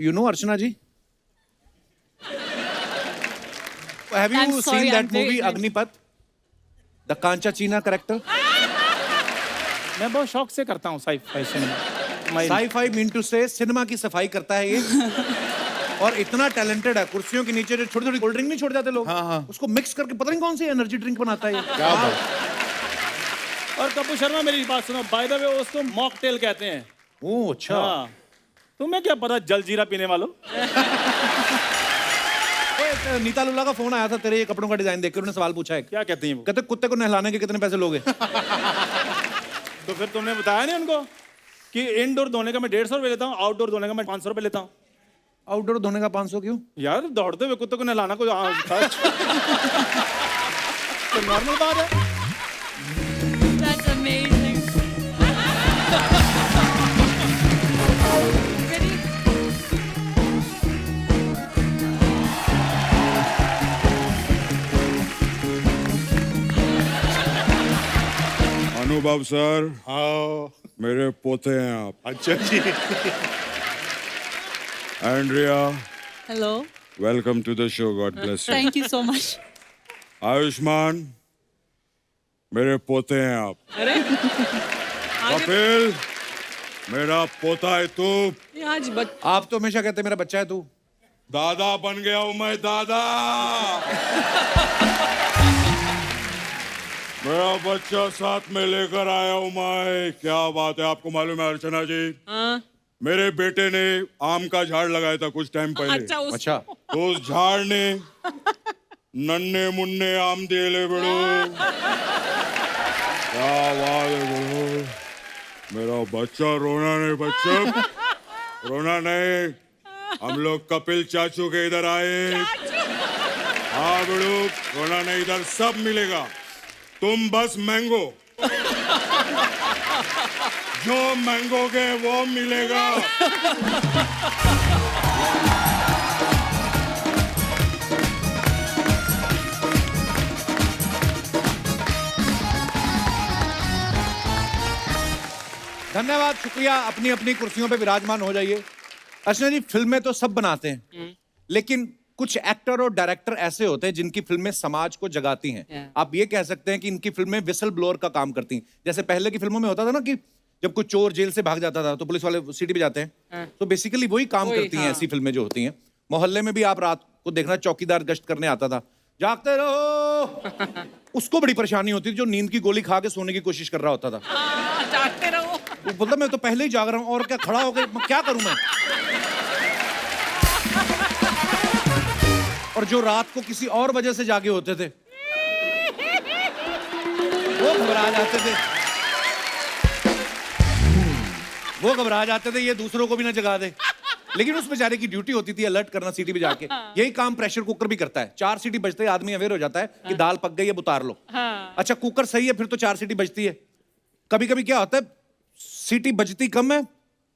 You know Archana ji? Have you seen that movie Agnipath? The Kancha China character? मैं बहुत शौक से करता हूँ sci-fi cinema. Sci-fi mean to से सिनेमा की सफाई करता है ये। और इतना टैलेंटेड है, कुर्सियों के नीचे जो छोटी-छोटी कोल्ड ड्रिंक नहीं छोड़ जाते लोग, हाँ। उसको मिक्स करके पता नहीं कौन सी एनर्जी ड्रिंक बनाता है ये। क्या बात। और कपूर शर्मा मेरी बात सुनो, बाय द वे उसको मॉकटेल कहते हैं। ओह अच्छा। हाँ। तुम्हें क्या पता जलजीरा पीने वालों? नीता लुल्ला का फोन आया था तेरे ये कपड़ों का डिजाइन देख के, उन्होंने सवाल पूछा है। क्या कहती हैं वो? कहते कुत्ते को नहलाने के कितने पैसे लोगे? तो फिर तुमने बताया नहीं उनको कि इनडोर धोने का मैं 150 रुपए लेता हूँ, आउटडोर धोने का मैं 500 रुपए लेता हूँ। आउटडोर धोने का 500 क्यों? यार दौड़ते हुए कुत्ते को नहलाना कोई तो नॉर्मल बात है। That's amazing. Ready? अनुभव सर, हाँ। मेरे पोते हैं आप। अच्छा जी। Andrea, Hello. Welcome to the show, God bless you. Thank you so much. Ayushman, मेरे पोते हैं आप। अरे कपिल, मेरा पोता है तू। ये आज आप तो हमेशा कहते मेरा बच्चा है तू। दादा बन गया हूं मैं, दादा। मेरा बच्चा साथ में लेकर आया हूं मैं। क्या बात है, आपको मालूम है अर्चना जी, हाँ। मेरे बेटे ने आम का झाड़ लगाया था कुछ टाइम पहले। अच्छा। तो उस झाड़ ने नन्हे मुन्ने आम दिए ले बड़ो। क्या बात है बड़ो, मेरा बच्चा रोना नहीं, बच्चा रोना नहीं। हम लोग कपिल चाचू के इधर आए। हाँ बड़ो, रोना नहीं, इधर सब मिलेगा, तुम बस मैंगो। जो मांगोगे वो मिलेगा। धन्यवाद, शुक्रिया। अपनी अपनी कुर्सियों पे विराजमान हो जाइए। अर्चना जी, फिल्में तो सब बनाते हैं, लेकिन कुछ एक्टर और डायरेक्टर ऐसे होते हैं जिनकी फिल्में समाज को जगाती हैं। आप ये कह सकते हैं कि इनकी फिल्में विसल ब्लोअर का काम करती हैं। जैसे पहले की फिल्मों में होता था ना कि जब कोई चोर जेल से भाग जाता था तो पुलिस वाले सीटी बजाते हैं, तो बेसिकली वही काम करती हैं ऐसी फिल्में जो होती हैं। मोहल्ले में भी आप रात को देखना, चौकीदार गश्त करने आता था, जागते रहो। उसको बड़ी परेशानी होती थी जो नींद की गोली खा के सोने की कोशिश कर रहा होता था। जागते रहो। वो बोलता मैं तो पहले ही जाग रहा हूँ और क्या, खड़ा हो गए, क्या करूं मैं। और जो रात को किसी और वजह से जागे होते थे वो घबरा जाते थे, वो घबरा जाते थे ये दूसरों को भी ना जगा दे। लेकिन उस बेचारे की ड्यूटी होती थी अलर्ट करना, सीटी बजा के। यही काम प्रेशर कुकर भी करता है। 4 सीटी बजते ही आदमी अवेयर हो जाता है कि दाल पक गई है, उतार लो। अच्छा कुकर सही है फिर तो 4 सीटी बजती है। कभी कभी क्या होता है, सीटी बजती कम है,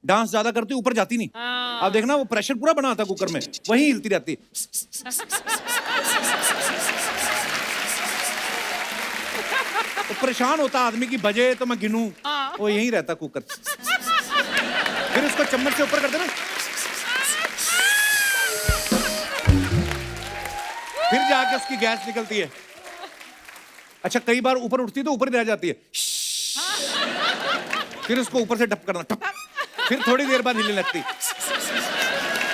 डांस ज्यादा करती, ऊपर जाती नहीं। आप देखना वो प्रेशर पूरा बना होता है कुकर में, वही हिलती रहती है। तो परेशान होता आदमी की बजे तो मैं गिनूं, वो यहीं रहता कुकर। फिर उसको चम्मच से ऊपर कर देना, फिर जाके उसकी गैस निकलती है। अच्छा कई बार ऊपर उठती तो ऊपर ही रह जाती है, फिर उसको ऊपर से टप करना, टप, फिर थोड़ी देर बाद हिलने लगती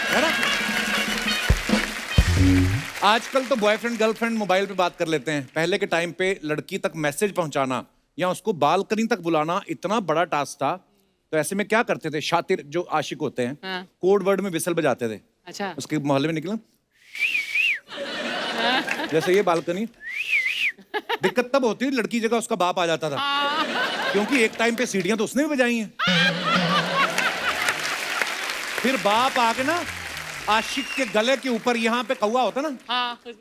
है ना। आजकल तो बॉयफ्रेंड गर्लफ्रेंड मोबाइल पे बात कर लेते हैं। पहले के टाइम पे लड़की तक मैसेज पहुंचाना या उसको बालकनी तक बुलाना इतना बड़ा टास्क था। तो ऐसे में क्या करते थे शातिर जो आशिक होते हैं, कोड वर्ड में विसल बजाते थे। अच्छा। उसके मोहल्ले में निकला जैसे ये बालकनी। दिक्कत तब होती थी लड़की जगह उसका बाप आ जाता था, क्योंकि एक टाइम पे सीढ़ियां तो उसने भी बजाई हैं। फिर बाप आके ना आशिक के गले के ऊपर यहाँ पे कौवा होता ना,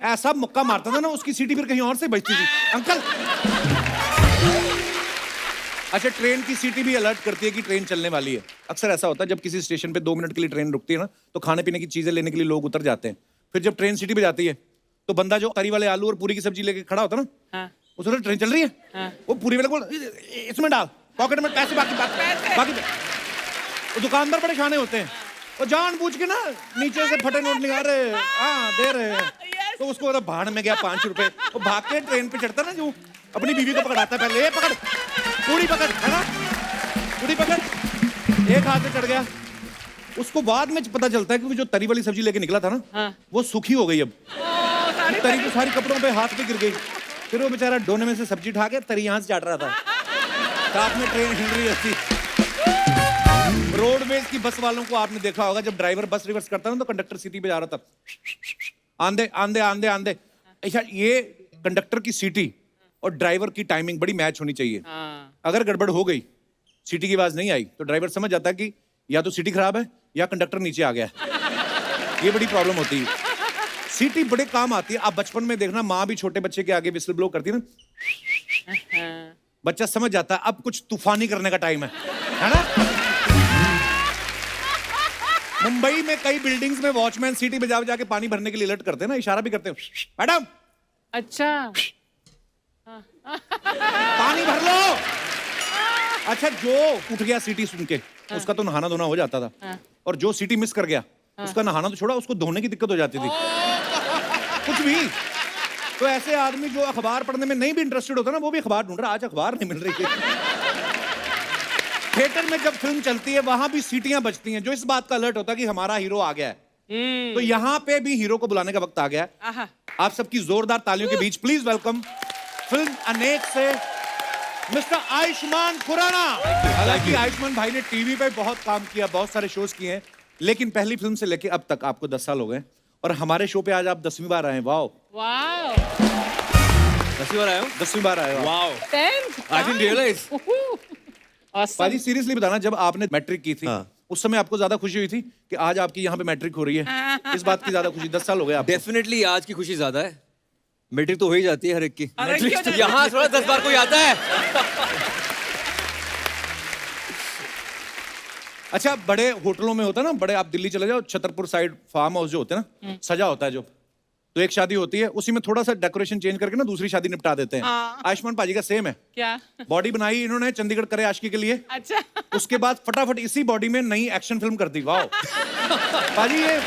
ऐसा मुक्का मारता था ना, उसकी सीटी फिर कहीं और से बजती थी। अंकल अच्छा ट्रेन की सीटी भी अलर्ट करती है कि ट्रेन चलने वाली है। अक्सर ऐसा होता है जब किसी स्टेशन पे 2 मिनट के लिए ट्रेन रुकती है ना, तो खाने पीने की चीजें लेने के लिए लोग उतर जाते हैं। फिर जब ट्रेन सीटी बजाती है तो बंदा जो तरी वाले आलू और पूरी की सब्जी लेके खड़ा होता है ना, उस वक्त ट्रेन चल रही है, वो पूरी वाले बोल इसमें डाल, पॉकेट में पैसे, बाकी वो दुकानदार बड़े शाने होते हैं, वो जानबूझ के ना नीचे से फटे नोट निकाल रहे, हाँ दे रहे हैं। Yes. तो उसको मतलब भाड़ में गया 5 रुपए। वो भाग के ट्रेन पे चढ़ता ना, जो अपनी बीवी को पकड़ाता है पहले, ये पकड़, पूरी पकड़, है ना, पूरी पकड़, एक हाथ से चढ़ गया। उसको बाद में पता चलता है कि वो जो तरी वाली सब्जी लेके निकला था ना, हाँ। वो सूखी हो गई अब। सारी तरी तो सारी कपड़ों पे हाथ पे गिर गई। फिर वो बेचारा डोने में से सब्जी उठा के तरी यहाँ से चाट रहा था, साथ में ट्रेन हिल रही थी। रोडवेज की बस वालों को आपने देखा होगा, जब ड्राइवर बस रिवर्स करता ना तो कंडक्टर सीटी पे जा रहा था, आंधे आंधे आंधे आंधे। अच्छा, ये कंडक्टर की सीटी और ड्राइवर की टाइमिंग बड़ी मैच होनी चाहिए। हाँ। अगर गड़बड़ हो गई, सीटी की आवाज नहीं आई, तो ड्राइवर समझ जाता है कि या तो सीटी खराब है या कंडक्टर नीचे आ गया है। ये बड़ी प्रॉब्लम होती है। सीटी बड़े काम आती है। आप बचपन में देखना, माँ भी छोटे बच्चे के आगे विसल ब्लो करती है ना, बच्चा समझ जाता है अब कुछ तूफानी करने का टाइम है ना। मुंबई में कई बिल्डिंग्स में वॉचमैन सीटी बजा बजा के पानी भरने के लिए अलर्ट करते हैं ना, इशारा भी करते हैं, मैडम अच्छा। पानी भर लो। अच्छा, जो उठ गया सीटी सुन के, उसका तो नहाना धोना हो जाता था, और जो सीटी मिस कर गया, उसका नहाना तो छोड़ा, उसको धोने की दिक्कत हो जाती थी। कुछ भी। तो ऐसे आदमी जो अखबार पढ़ने में नहीं भी इंटरेस्टेड होता ना, वो भी अखबार ढूंढ रहा, आज अखबार नहीं मिल रही है। थिएटर में जब फिल्म चलती है, वहां भी सीटियां बजती हैं, जो इस बात का अलर्ट होता है कि हमारा हीरो आ गया है। तो यहाँ पे भी हीरो को बुलाने का वक्त आ गया है। आहा। आप सबकी जोरदार तालियों के बीच प्लीज वेलकम फिल्म अनेक से मिस्टर आयुष्मान खुराना। हालांकि आयुष्मान भाई ने टीवी पे बहुत काम किया, बहुत सारे शोज किए हैं, लेकिन पहली फिल्म से लेके अब तक आपको 10 साल हो गए, और हमारे शो पे आज आप 10वीं बार आए। Wow, Wow. 10वीं बार आया हूँ। 10वीं बार आए हो आप। Wow, 10th. I didn't realize. Awesome. पाजी सीरियसली बताना, जब आपने मैट्रिक की थी, हाँ। उस समय आपको ज्यादा खुशी हुई थी कि आज आपकी यहाँ पे मैट्रिक हो रही है? इस बात की ज्यादा खुशी? 10 साल हो गए आपको। डेफिनेटली आज की खुशी ज्यादा है। मैट्रिक तो हो ही जाती है हर एक की। अरे क्यों नहीं? यहाँ थोड़ा 10 बार कोई आता है। अच्छा, बड़े होटलों में होता है ना, बड़े, आप दिल्ली चले जाओ, छतरपुर साइड फार्म हाउस जो होते हैं ना, सजा होता है जो, तो एक शादी होती है, उसी में थोड़ा सा डेकोरेशन चेंज करके ना दूसरी शादी निपटा देते हैं। हाँ। आयुष्मान पाजी का सेम है। क्या? बॉडी बनाई इन्होंने चंडीगढ़ करे आशिकी के लिए, अच्छा। उसके बाद फटाफट इसी बॉडी में नई एक्शन फिल्म कर दी। वाओ पाजी, ये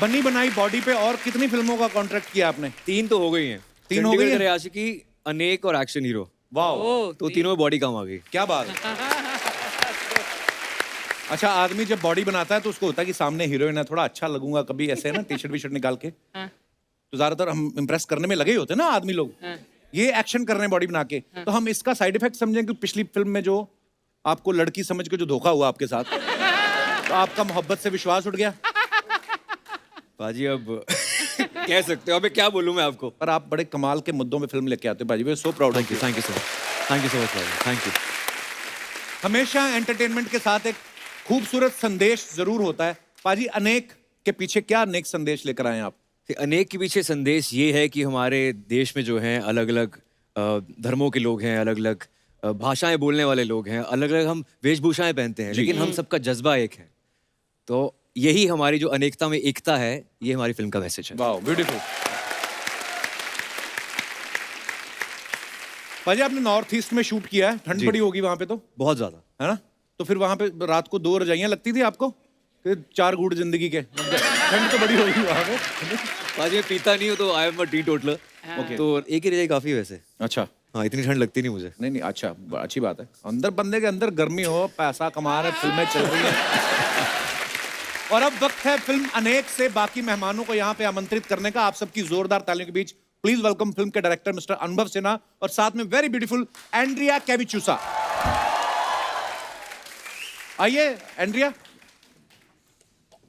बनी बनाई बॉडी पे और कितनी फिल्मों का कॉन्ट्रैक्ट किया आपने? 3 तो हो गई हैं। 3 हो गई चंडीगढ़ हैं? करे आशिकी, अनेक और एक्शन हीरो। वाओ, तो तीनों में बॉडी काम आ गई। क्या बात है। अच्छा, आदमी जब बॉडी बनाता है तो उसको होता है कि सामने हीरोइन है, थोड़ा अच्छा लगूंगा, कभी ऐसे है ना टी शर्ट वी शर्ट निकाल के, तो ज्यादातर हम इम्प्रेस करने में लगे ही होते हैं ना आदमी लोग। ये एक्शन करने बॉडी बना के, तो हम इसका साइड इफेक्ट समझें कि पिछली फिल्म में जो आपको लड़की समझ के जो धोखा हुआ आपके साथ, तो आपका मोहब्बत से विश्वास उठ गया। पाजी अब कह सकते हो, अबे क्या बोलूं मैं आपको। पर आप बड़े कमाल के मुद्दों में फिल्म लेके आते हो पाजी, we are so proud of you. Thank you so much, thank you so much, thank you. हमेशा एंटरटेनमेंट के साथ एक खूबसूरत संदेश जरूर होता है। पाजी, अनेक के पीछे क्या अनेक संदेश लेकर आए हैं आप? अनेक के पीछे संदेश ये है कि हमारे देश में जो हैं अलग अलग धर्मों के लोग हैं, अलग अलग भाषाएं बोलने वाले लोग हैं, अलग अलग हम वेशभूषाएं पहनते हैं, लेकिन हम सबका जज्बा एक है। तो यही हमारी जो अनेकता में एकता है, ये हमारी फिल्म का मैसेज है। Wow, beautiful. पाजी, आपने नॉर्थ ईस्ट में शूट किया है, ठंड जी। बड़ी होगी वहां पे, तो बहुत ज्यादा। है ना, तो फिर वहां पे रात को 2 रजाइयां लगती थी आपको, फिर 4 घूंट जिंदगी के, ठंड तो बड़ी होगी वहां पे। पाजी मैं पीता नहीं हूँ, तो आई एम अ टीटोटलर। ओके। तो एक ही रजाई काफी है वैसे। अच्छा, हाँ, इतनी ठंड लगती नहीं मुझे। नहीं नहीं, अच्छा, अच्छी बात है। अंदर बंदे के अंदर गर्मी हो, पैसा कमा रहे, फिल्में चल रही है। और अब वक्त है फिल्म अनेक से बाकी मेहमानों को यहाँ पे आमंत्रित करने का। आप सबकी जोरदार तालियों के बीच प्लीज वेलकम फिल्म के डायरेक्टर मिस्टर अनुभव सिन्हा, और साथ में वेरी ब्यूटीफुल एंड्रिया कैविचूसा। आइए एंड्रिया,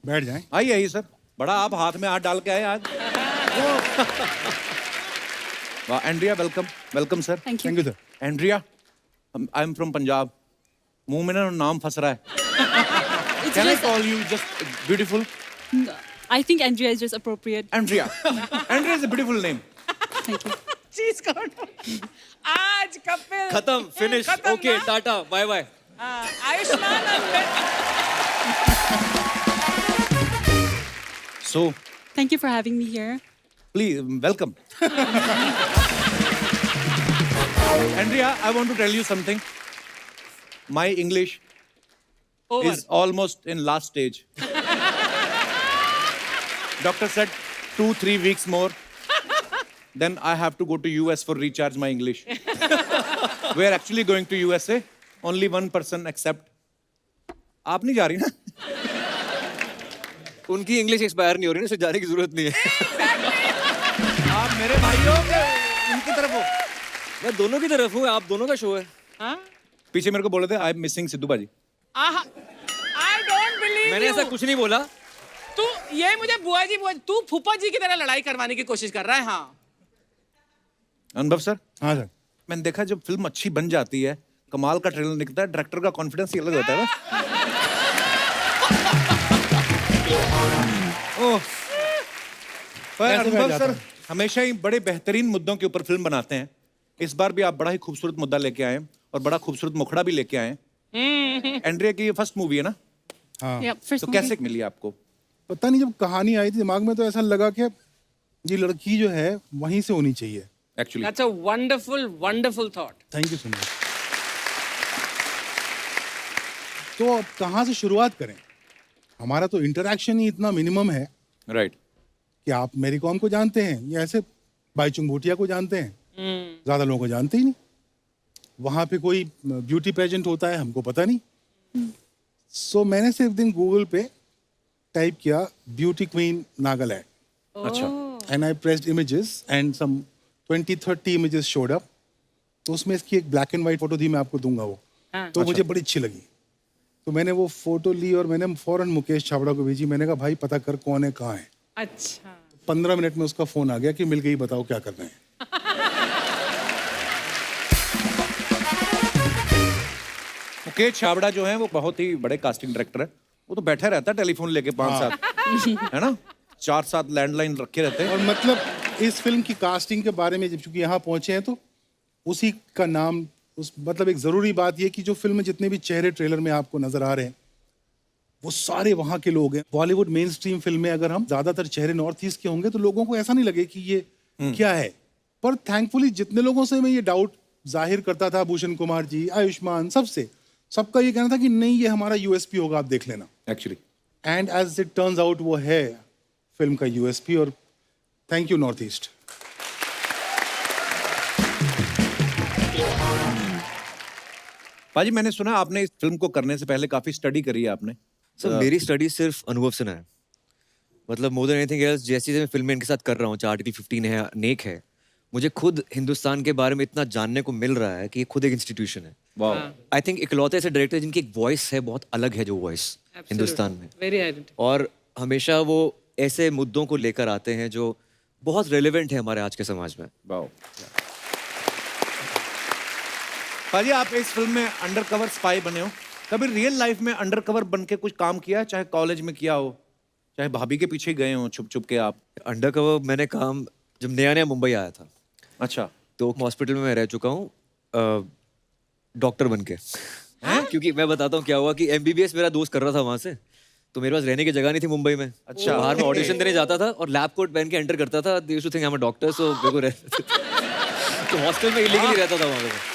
बैठ जाएं। आइए आइए सर। बड़ा आप हाथ में हाथ डाल के आए आज। वाह Andrea, welcome welcome sir. Thank you. Thank you sir. Andrea, I am from Punjab. मुंह में ना नाम फंस रहा है। Can I call you just beautiful? I think Andrea is just appropriate. Andrea. Andrea is a beautiful name. Thank you. चीज कौन? आज कपिल। खत्म, फिनिश, खत्म ओके, ना? Tata, bye bye. आयुष्मान और So, Thank you for having me here. please, welcome. Andrea, I want to tell you something. My English Over. is almost in last stage. Doctor said 2-3 weeks more. Then I have to go to US for recharge my English. We are actually going to USA. Only one person except. आप नहीं जा रही ना? उनकी English expire नहीं हो रही ना, इसलिए जाने की जरूरत नहीं है। आप मेरे भाई हो कि उनकी तरफ हो? मैं दोनों की तरफ हूँ, आप दोनों का शो है। हाँ? पीछे मेरे को बोले थे आई एम मिसिंग सिद्धू बाजी। I don't believe मैंने you. ऐसा कुछ नहीं बोला। तू ये मुझे बुआ जी तू फूफा जी की तरह लड़ाई करवाने की कोशिश कर रहा है। हाँ अनुभव सर, हाँ सर। मैंने देखा जब फिल्म अच्छी बन जाती है, कमाल का ट्रेलर निकलता है, डायरेक्टर का कॉन्फिडेंस ही अलग होता है ना। ओह, पर अनुभव सर हमेशा ही बड़े बेहतरीन मुद्दों के ऊपर फिल्म बनाते हैं। इस बार भी आप बड़ा ही खूबसूरत मुद्दा लेके आए हैं और बड़ा खूबसूरत मुखड़ा भी लेके आए हैं। एंड्रिया की ये फर्स्ट मूवी है ना, Yeah, first तो movie. कैसे मिली आपको? पता नहीं, जब कहानी आई थी दिमाग में तो ऐसा लगा कि ये लड़की जो है वहीं से होनी चाहिए। Actually That's a wonderful, wonderful thought. Thank you so much. तो अब कहाँ से शुरुआत करें? हमारा तो इंटरेक्शन ही इतना मिनिमम है राइट। कि आप मेरी कॉम को जानते हैं या ऐसे बाईचुंग भूटिया को जानते हैं, ज्यादा लोगों को जानते ही नहीं। वहां पे कोई ब्यूटी पेजेंट होता है, हमको पता नहीं। सो मैंने सिर्फ दिन गूगल पे टाइप किया ब्यूटी क्वीन नागालैंड, अच्छा, and I pressed images and some 20-30 images showed up. तो उसमें इसकी एक ब्लैक एंड वाइट फोटो थी, मैं आपको दूंगा वो। हाँ. तो मुझे बड़ी अच्छी लगी, तो मैंने वो फोटो ली और मैंने फौरन मुकेश छाबड़ा को भेजी। मैंने कहा भाई पता कर कौन है, कहाँ है। अच्छा 15 मिनट में उसका फोन आ गया कि मिल गई, बताओ क्या करना है। मुकेश छाबड़ा जो है वो बहुत ही बड़े कास्टिंग डायरेक्टर है। वो तो बैठा रहता है टेलीफोन लेके 5-7 है ना, 4-7 लैंडलाइन रखे रहते हैं। और मतलब इस फिल्म की कास्टिंग के बारे में जब चूंकि यहाँ पहुंचे हैं तो उसी का नाम उस मतलब एक जरूरी बात ये कि जो फिल्म में जितने भी चेहरे ट्रेलर में आपको नजर आ रहे हैं वो सारे वहाँ के लोग हैं। बॉलीवुड मेन स्ट्रीम फिल्म में अगर हम ज्यादातर चेहरे नॉर्थ ईस्ट के होंगे तो लोगों को ऐसा नहीं लगे कि ये क्या है। पर थैंकफुली जितने लोगों से मैं ये डाउट जाहिर करता था, भूषण कुमार जी, आयुष्मान, सबका ये कहना था कि नहीं ये हमारा यूएसपी होगा, आप देख लेना। Actually and as it turns out वो है फिल्म का यूएसपी। और थैंक यू नॉर्थ ईस्ट। पाजी, मैंने सुना आपने इस फिल्म को करने से पहले काफी स्टडी करी है आपने। सर मेरी स्टडी सिर्फ अनुभव से ना है, मतलब मोर देन एनीथिंग एल्स। जैसे मैं फिल्म में इनके साथ कर रहा हूँ, आर्टिकल 15 है, नेक है, मुझे खुद हिंदुस्तान के बारे में इतना जानने को मिल रहा है कि ये खुद एक इंस्टीट्यूशन है। वाह, आई थिंक इकलौते ऐसे डायरेक्टर जिनकी एक वॉइस है, बहुत अलग है जो वॉइस हिंदुस्तान में। Very identity. और हमेशा वो ऐसे मुद्दों को लेकर आते हैं जो बहुत रेलेवेंट है हमारे आज के समाज में। वाह। पाजी, आप इस फिल्म में अंडरकवर स्पाई बने हो। कभी रियल लाइफ में अंडरकवर बन के कुछ काम किया है? चाहे कॉलेज में किया हो, चाहे भाभी के पीछे गए हो छुप छुप के आप। अंडरकवर मैंने काम जब नया नया मुंबई आया था, अच्छा, तो हॉस्पिटल में मैं रह चुका हूँ डॉक्टर बन के। क्योंकि मैं बताता हूँ क्या हुआ कि एमबीबीएस मेरा दोस्त कर रहा था वहां से, तो मेरे पास रहने की जगह नहीं थी मुंबई में। अच्छा। बाहर में ऑडिशन देने जाता था और लैब कोट पहन के एंटर करता था। They used to think I am a doctor, so मेरे को तो हॉस्टल में इलीगली रहता था वहां पे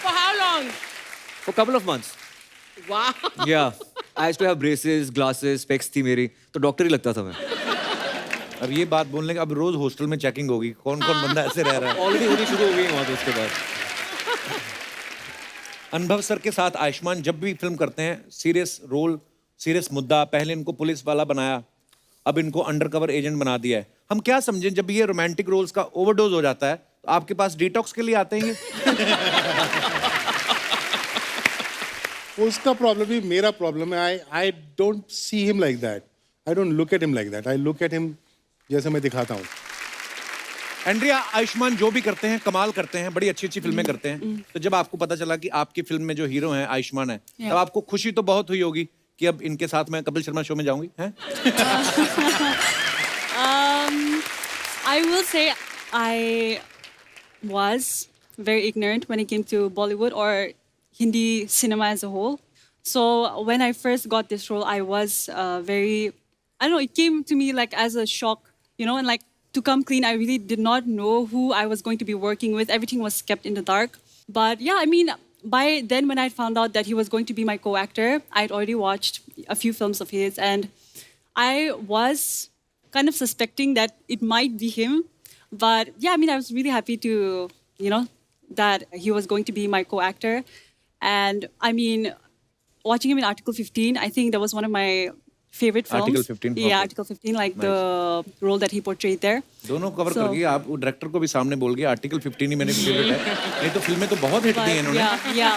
For how long? For couple of months. Wow. Yeah I used to have braces, glasses, specs थी मेरी, तो डॉक्टर ही लगता था मैं। अब ये बात बोलने के अब रोज हॉस्टल में चेकिंग होगी, कौन कौन बंदा ऐसे रह रहा है। ऑलरेडी होनी शुरू हो गई वहां पे उसके बाद। अनुभव सर के साथ आयुष्मान जब भी फिल्म करते हैं, सीरियस रोल, सीरियस मुद्दा, पहले इनको पुलिस वाला बनाया, अब इनको अंडरकवर एजेंट बना दिया है। हम क्या समझें जब ये रोमांटिक रोल्स का ओवरडोज हो जाता है तो आपके पास डिटॉक्स के लिए आते हैं ये? उसका प्रॉब्लम भी मेरा प्रॉब्लम है। I don't see him like that, I don't look at him like that, I look at him जैसे मैं दिखाता हूँ। एंड्रिया, आयुष्मान जो भी करते हैं कमाल करते हैं, बड़ी अच्छी अच्छी फिल्में करते हैं। तो जब आपको पता चला कि आपकी फिल्म में जो हीरो हैं आयुष्मान है, तब आपको खुशी तो बहुत हुई होगी कि अब इनके साथ मैं कपिल शर्मा शो में जाऊंगी, हैं? I will say I was very ignorant when it came to Bollywood or Hindi cinema as a whole. So when I first got this role, I was very, I don't know, it came to me like as a shock, you know, and like to come clean, I really did not know who I was going to be working with. Everything was kept in the dark. But yeah, I mean, by then, when I found out that he was going to be my co-actor, I'd already watched a few films of his, and I was kind of suspecting that it might be him. But yeah, I mean, I was really happy to, that he was going to be my co-actor. And I mean, watching him in Article 15, I think that was one of my favorite films. Article 15, Yeah, okay. Article 15, like the role that he portrayed there. दोनों cover So- कर गई आप, वो director को भी सामने बोल गया आर्टिकल 15 ही मेरे फेवरेट है। नहीं तो फिल्में तो बहुत हिट दी हैं But इन्होंने। yeah,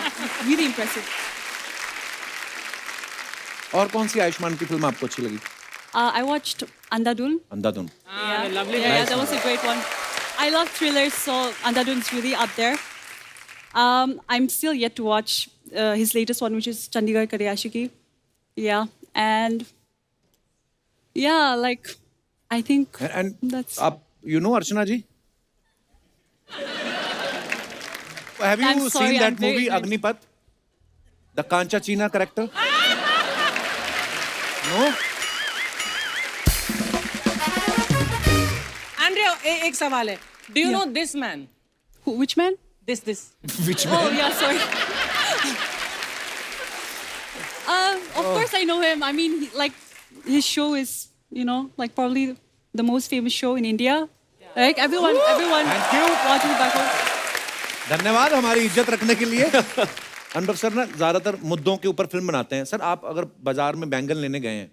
really impressive. और कौन सी आयुष्मान की फिल्म आपको अच्छी लगी? I watched Andhadhun. Andhadhun. Yeah, lovely. Yeah, that was a great one. I love thrillers, so Andhadhun's really up there. I'm still yet to watch his latest one, which is Chandigarh Kare Aashiki. Yeah, and yeah, like I think And that's. आप Archana ji? Have I'm you sorry, seen I'm that very movie ignorant. Agnipath? The Kancha China character? No? Andrea, एक सवाल है. Do you know this man? Which man? This. Which Oh yeah, sorry. Of course I know him. I mean, like his show is, like probably the most famous show in India. Like everyone Thank you. watches back home. धन्यवाद हमारी इज्जत रखने के लिए। अनुभव sir ना ज्यादातर मुद्दों के ऊपर फिल्म बनाते हैं। सर आप अगर बाजार में बैंगन लेने गए हैं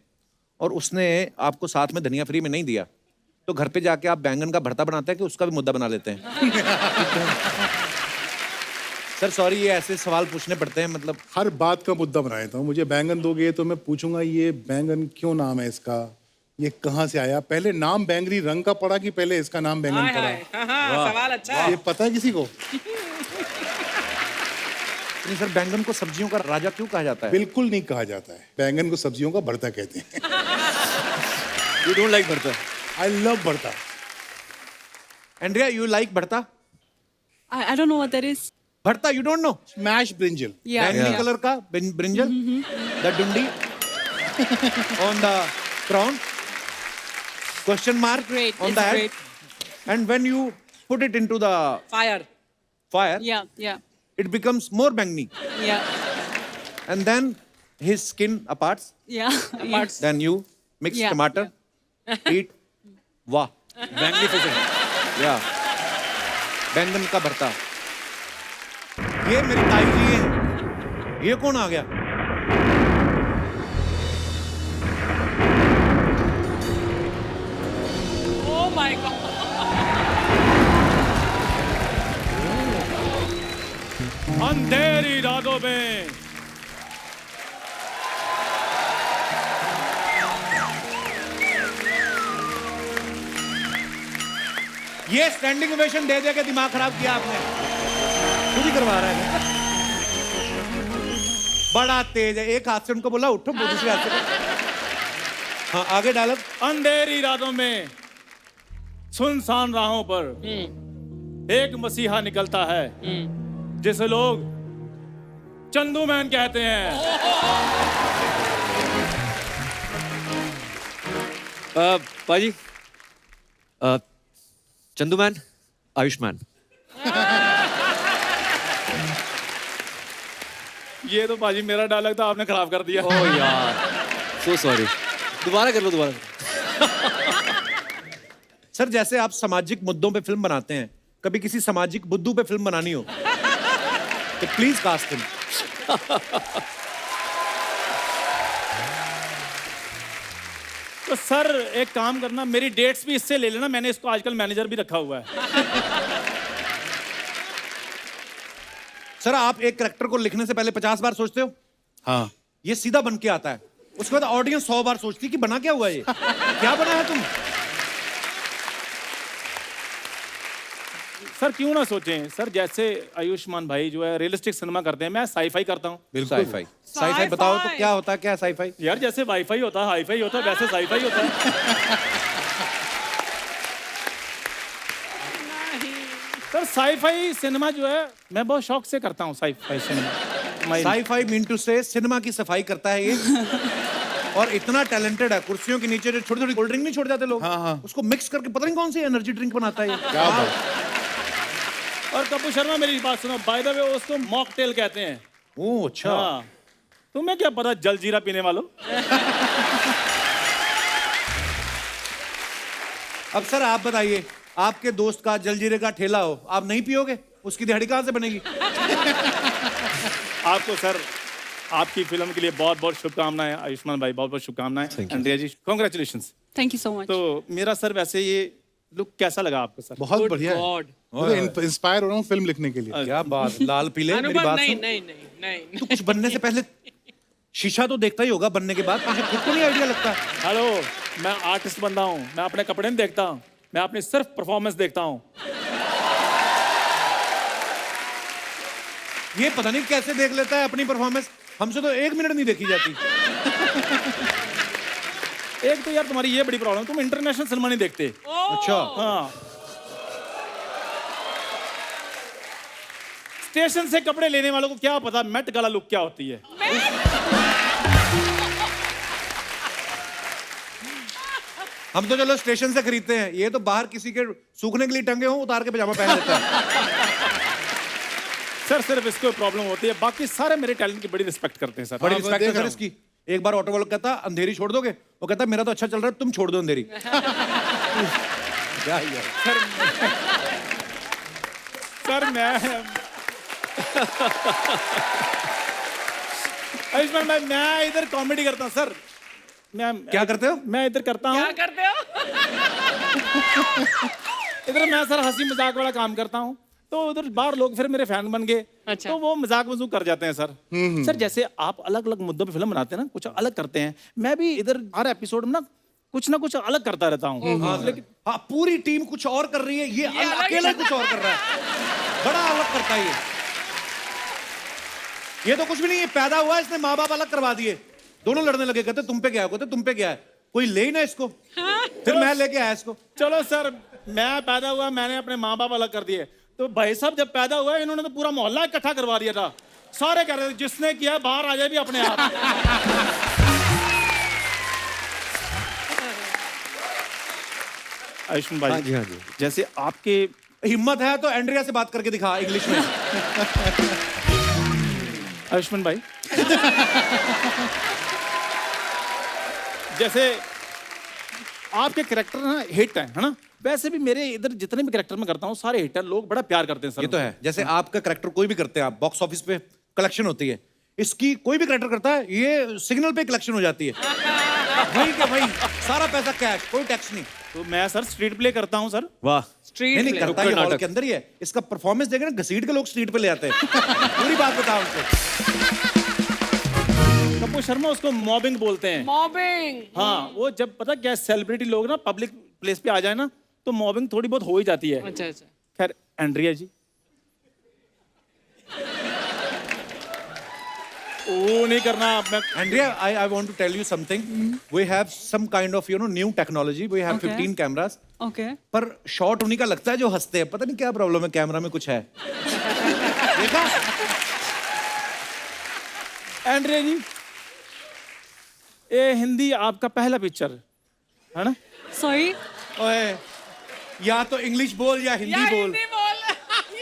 और उसने आपको साथ में धनिया फ्री में नहीं दिया, तो घर पे जाके आप बैंगन का भरता बनाते हैं कि उसका भी मुद्दा बना लेते हैं? सर सॉरी, ये ऐसे सवाल पूछने पड़ते हैं, मतलब हर बात का मुद्दा बना देता हूँ। मुझे बैंगन दोगे तो मैं पूछूंगा ये बैंगन क्यों नाम है इसका, ये कहाँ से आया, पहले नाम बैंगनी रंग का पड़ा कि पहले इसका नाम बैंगन पड़ा, सवाल अच्छा है. ये पता है किसी को? नहीं सर, बैंगन को सब्जियों का राजा क्यों कहा जाता है? बिल्कुल नहीं कहा जाता है, बैंगन को सब्जियों का भरता कहते हैं। You don't like भरता? आई लव भरता। एंड्रिया, यू लाइक भरता? I don't know what that is. भरता you don't know? Smash brinjal. Yeah. बैंगनी कलर का brinjal, the Dundee on the prawn, question mark Great. on It's the head, great. and when you put it into the Fire. fire, Yeah. it becomes more bangni, Yeah. and then his skin aparts, Yeah. Yeah. then you mix Yeah, tomato, eat, वाह, Magnificent. yeah, बैंगन का भरता। ये मेरी ताई जी है, ये कौन आ गया? Oh my God. अंधेरी रातों में ये स्टैंडिंग ओवेशन दे दे के दिमाग खराब किया आपने, खुद ही करवा रहा है। बड़ा तेज है, एक हाथ से उनको बोला उठो, दूसरे हाथ से। हाँ, आगे डायलॉग। अंधेरी रातों में सुनसान राहों पर एक मसीहा निकलता है जिसे लोग चंदू मैन कहते हैं। पाजी, चंदू मैन, आयुष्मान। ये तो बाजी मेरा डायलॉग था, आपने खराब कर दिया। ओह यार, सो सॉरी। दोबारा कर लो, दोबारा। सर जैसे आप सामाजिक मुद्दों पे फिल्म बनाते हैं, कभी किसी सामाजिक बुद्धू पे फिल्म बनानी हो तो प्लीज कास्ट हिम। तो सर एक काम करना, मेरी डेट्स भी इससे ले लेना, मैंने इसको आजकल मैनेजर भी रखा हुआ है। सर आप एक कैरेक्टर को लिखने से पहले 50 बार सोचते हो? हाँ, ये सीधा बन के आता है, उसके बाद ऑडियंस 100 बार सोचती है कि बना क्या हुआ, ये क्या बना है तुम। सर क्यों ना सोचें सर, जैसे आयुष्मान भाई जो है रियलिस्टिक सिनेमा करते हैं, मैं साईफाई करता हूँ। बिल्कुल साईफाई। साईफाई बताओ तो क्या होता है, क्या है साईफाई? यार जैसे वाईफाई होता है, हाईफाई होता है, वैसे साईफाई होता है। सर साईफाई सिनेमा जो है मैं बहुत शौक से करता हूँ। Sci-fi cinema, sci-fi mean to से सिनेमा की सफाई करता है ये। और इतना टैलेंटेड है, कुर्सियों के नीचे जो छोटी छोटी कोल्ड ड्रिंक नहीं छोड़ जाते लोग, हाँ, हाँ। उसको मिक्स करके पता नहीं कौन सी एनर्जी ड्रिंक बनाता है ये। क्या बात। और कपूर शर्मा मेरी बात सुनो, बाय द वे उसको मॉकटेल कहते हैं। ओह अच्छा। हाँ, तुम्हें क्या पता जलजीरा पीने वालों। अब सर आप बताइए, आपके दोस्त का जलजीरे का ठेला हो, आप नहीं पियोगे? उसकी दिहाड़ी कहाँ से बनेगी? आपको सर आपकी फिल्म के लिए बहुत बहुत शुभकामनाएं आयुष्मान भाई, बहुत बहुत शुभकामनाएं। Andrea ji congratulations. Thank you so much. तो मेरा सर वैसे ये लुक कैसा लगा आपको सर? बहुत बढ़िया है। गॉड। मैं इंस्पायर हो रहा हूँ फिल्म लिखने के लिए। क्या बात, लाल पीले मेरी अनुभव बात नहीं सुन। नहीं नहीं नहीं तू कुछ बनने से पहले शीशा तो देखता ही होगा, बनने के बाद तुझे खुद को नहीं आइडिया लगता? हेलो, मैं आर्टिस्ट बंदा हूँ, मैं अपने कपड़े नहीं देखता, मैं अपनी सिर्फ परफॉर्मेंस देखता हूँ। ये पता नहीं कैसे देख लेता है अपनी परफॉर्मेंस, हमसे तो 1 मिनट नहीं देखी जाती। एक तो यार तुम्हारी ये बड़ी प्रॉब्लम, तुम इंटरनेशनल सिनेमा नहीं देखते। अच्छा। हाँ, स्टेशन से कपड़े लेने वालों को क्या पता मेट गाला लुक क्या होती है। हम तो चलो स्टेशन से खरीदते हैं, ये तो बाहर किसी के सूखने के लिए टंगे हो उतार के पजामा पहन लेता है। सर सिर्फ इसको प्रॉब्लम होती है, बाकी सारे मेरे टैलेंट की बड़ी रिस्पेक्ट करते हैं सर। बड़ी हाँ, रिस्पेक्ट देख है सर रहा हूँ। इसकी। एक बार ऑटो वाला कहता अंधेरी छोड़ दोगे, वो कहता मेरा तो अच्छा चल रहा है, तुम छोड़ दो अंधेरी। क्या यार। सर मैं आयुष्मान भाई, मैं इधर कॉमेडी करता हूँ सर। मैं क्या करते हो? मैं इधर करता हूँ, क्या करते हो? इधर मैं सर हंसी मजाक वाला काम करता हूँ, तो उधर बाहर लोग फिर मेरे फैन बन गए। अच्छा। तो वो मजाक मजूक कर जाते हैं सर। सर जैसे आप अलग अलग मुद्दों पे फिल्म बनाते हैं ना, कुछ अलग करते हैं, मैं भी इधर हर एपिसोड में ना कुछ अलग करता रहता हूँ। लेकिन हाँ, पूरी टीम कुछ और कर रही है, ये अलग अकेला कुछ और कर रहा है, बड़ा अलग करता है ये तो कुछ भी नहीं है, पैदा हुआ इसने माँ बाप अलग करवा दिए, दोनों लड़ने लगे, कहते तुम पे क्या है, कहते तुम पे क्या है, कोई ले ही ना इसको। फिर मैं लेके आया इसको। चलो सर, मैं पैदा हुआ, मैंने अपने माँ बाप अलग कर दिए, तो भाई साहब जब पैदा हुआ इन्होंने तो पूरा मोहल्ला इकट्ठा करवा दिया था। सारे कह रहे थे जिसने किया बाहर आ जाए भी अपने आप। आयुष्मान भाई, हाँ जी, हाँ जी। जैसे आपके हिम्मत है तो एंड्रिया से बात करके दिखा इंग्लिश में। आयुष्मान भाई जैसे आपके कैरेक्टर ना हिट है ना, वैसे भी मेरे इधर जितने भी कैरेक्टर मैं करता हूँ सारे हिट हैं, लोग बड़ा प्यार करते हैं सर। ये तो है, जैसे आपका करेक्टर कोई भी करते हैं आप, बॉक्स ऑफिस पे कलेक्शन होती है, इसकी कोई भी करेक्टर करता है ये सिग्नल पे कलेक्शन हो जाती है। वही के वही, सारा पैसा कैश, कोई टैक्स नहीं। तो मैं सर स्ट्रीट प्ले करता हूँ सर। वाह। स्ट्रीट नहीं प्ले। करता, ये नुक्कड़ हॉल नाटक। के अंदर ही है, इसका परफॉर्मेंस देखे ना घसीट के लोग स्ट्रीट पे ले आते हैं। पूरी बात बताओ उनको। कपूर शर्मा उसको मॉबिंग बोलते हैं। मॉबिंग। हाँ, वो जब पता क्या सेलिब्रिटी लोग ना पब्लिक प्लेस पे आ जाए ना तो मॉबिंग थोड़ी बहुत हो ही जाती है। अच्छा अच्छा। खैर एंड्रिया जी, वो नहीं करना मैं। Andrea, I want to tell you something. We have some kind of new technology. We have Okay. 15 cameras. Okay. पर शॉट उन्हीं का लगता है जो हंसते हैं, पता नहीं क्या प्रॉब्लम है, कैमरा में कुछ है। देखा? एंड्रिया जी, ये हिंदी आपका पहला पिक्चर है ना? Sorry. ओए, या तो इंग्लिश बोल या हिंदी बोल। हिंदी बोल।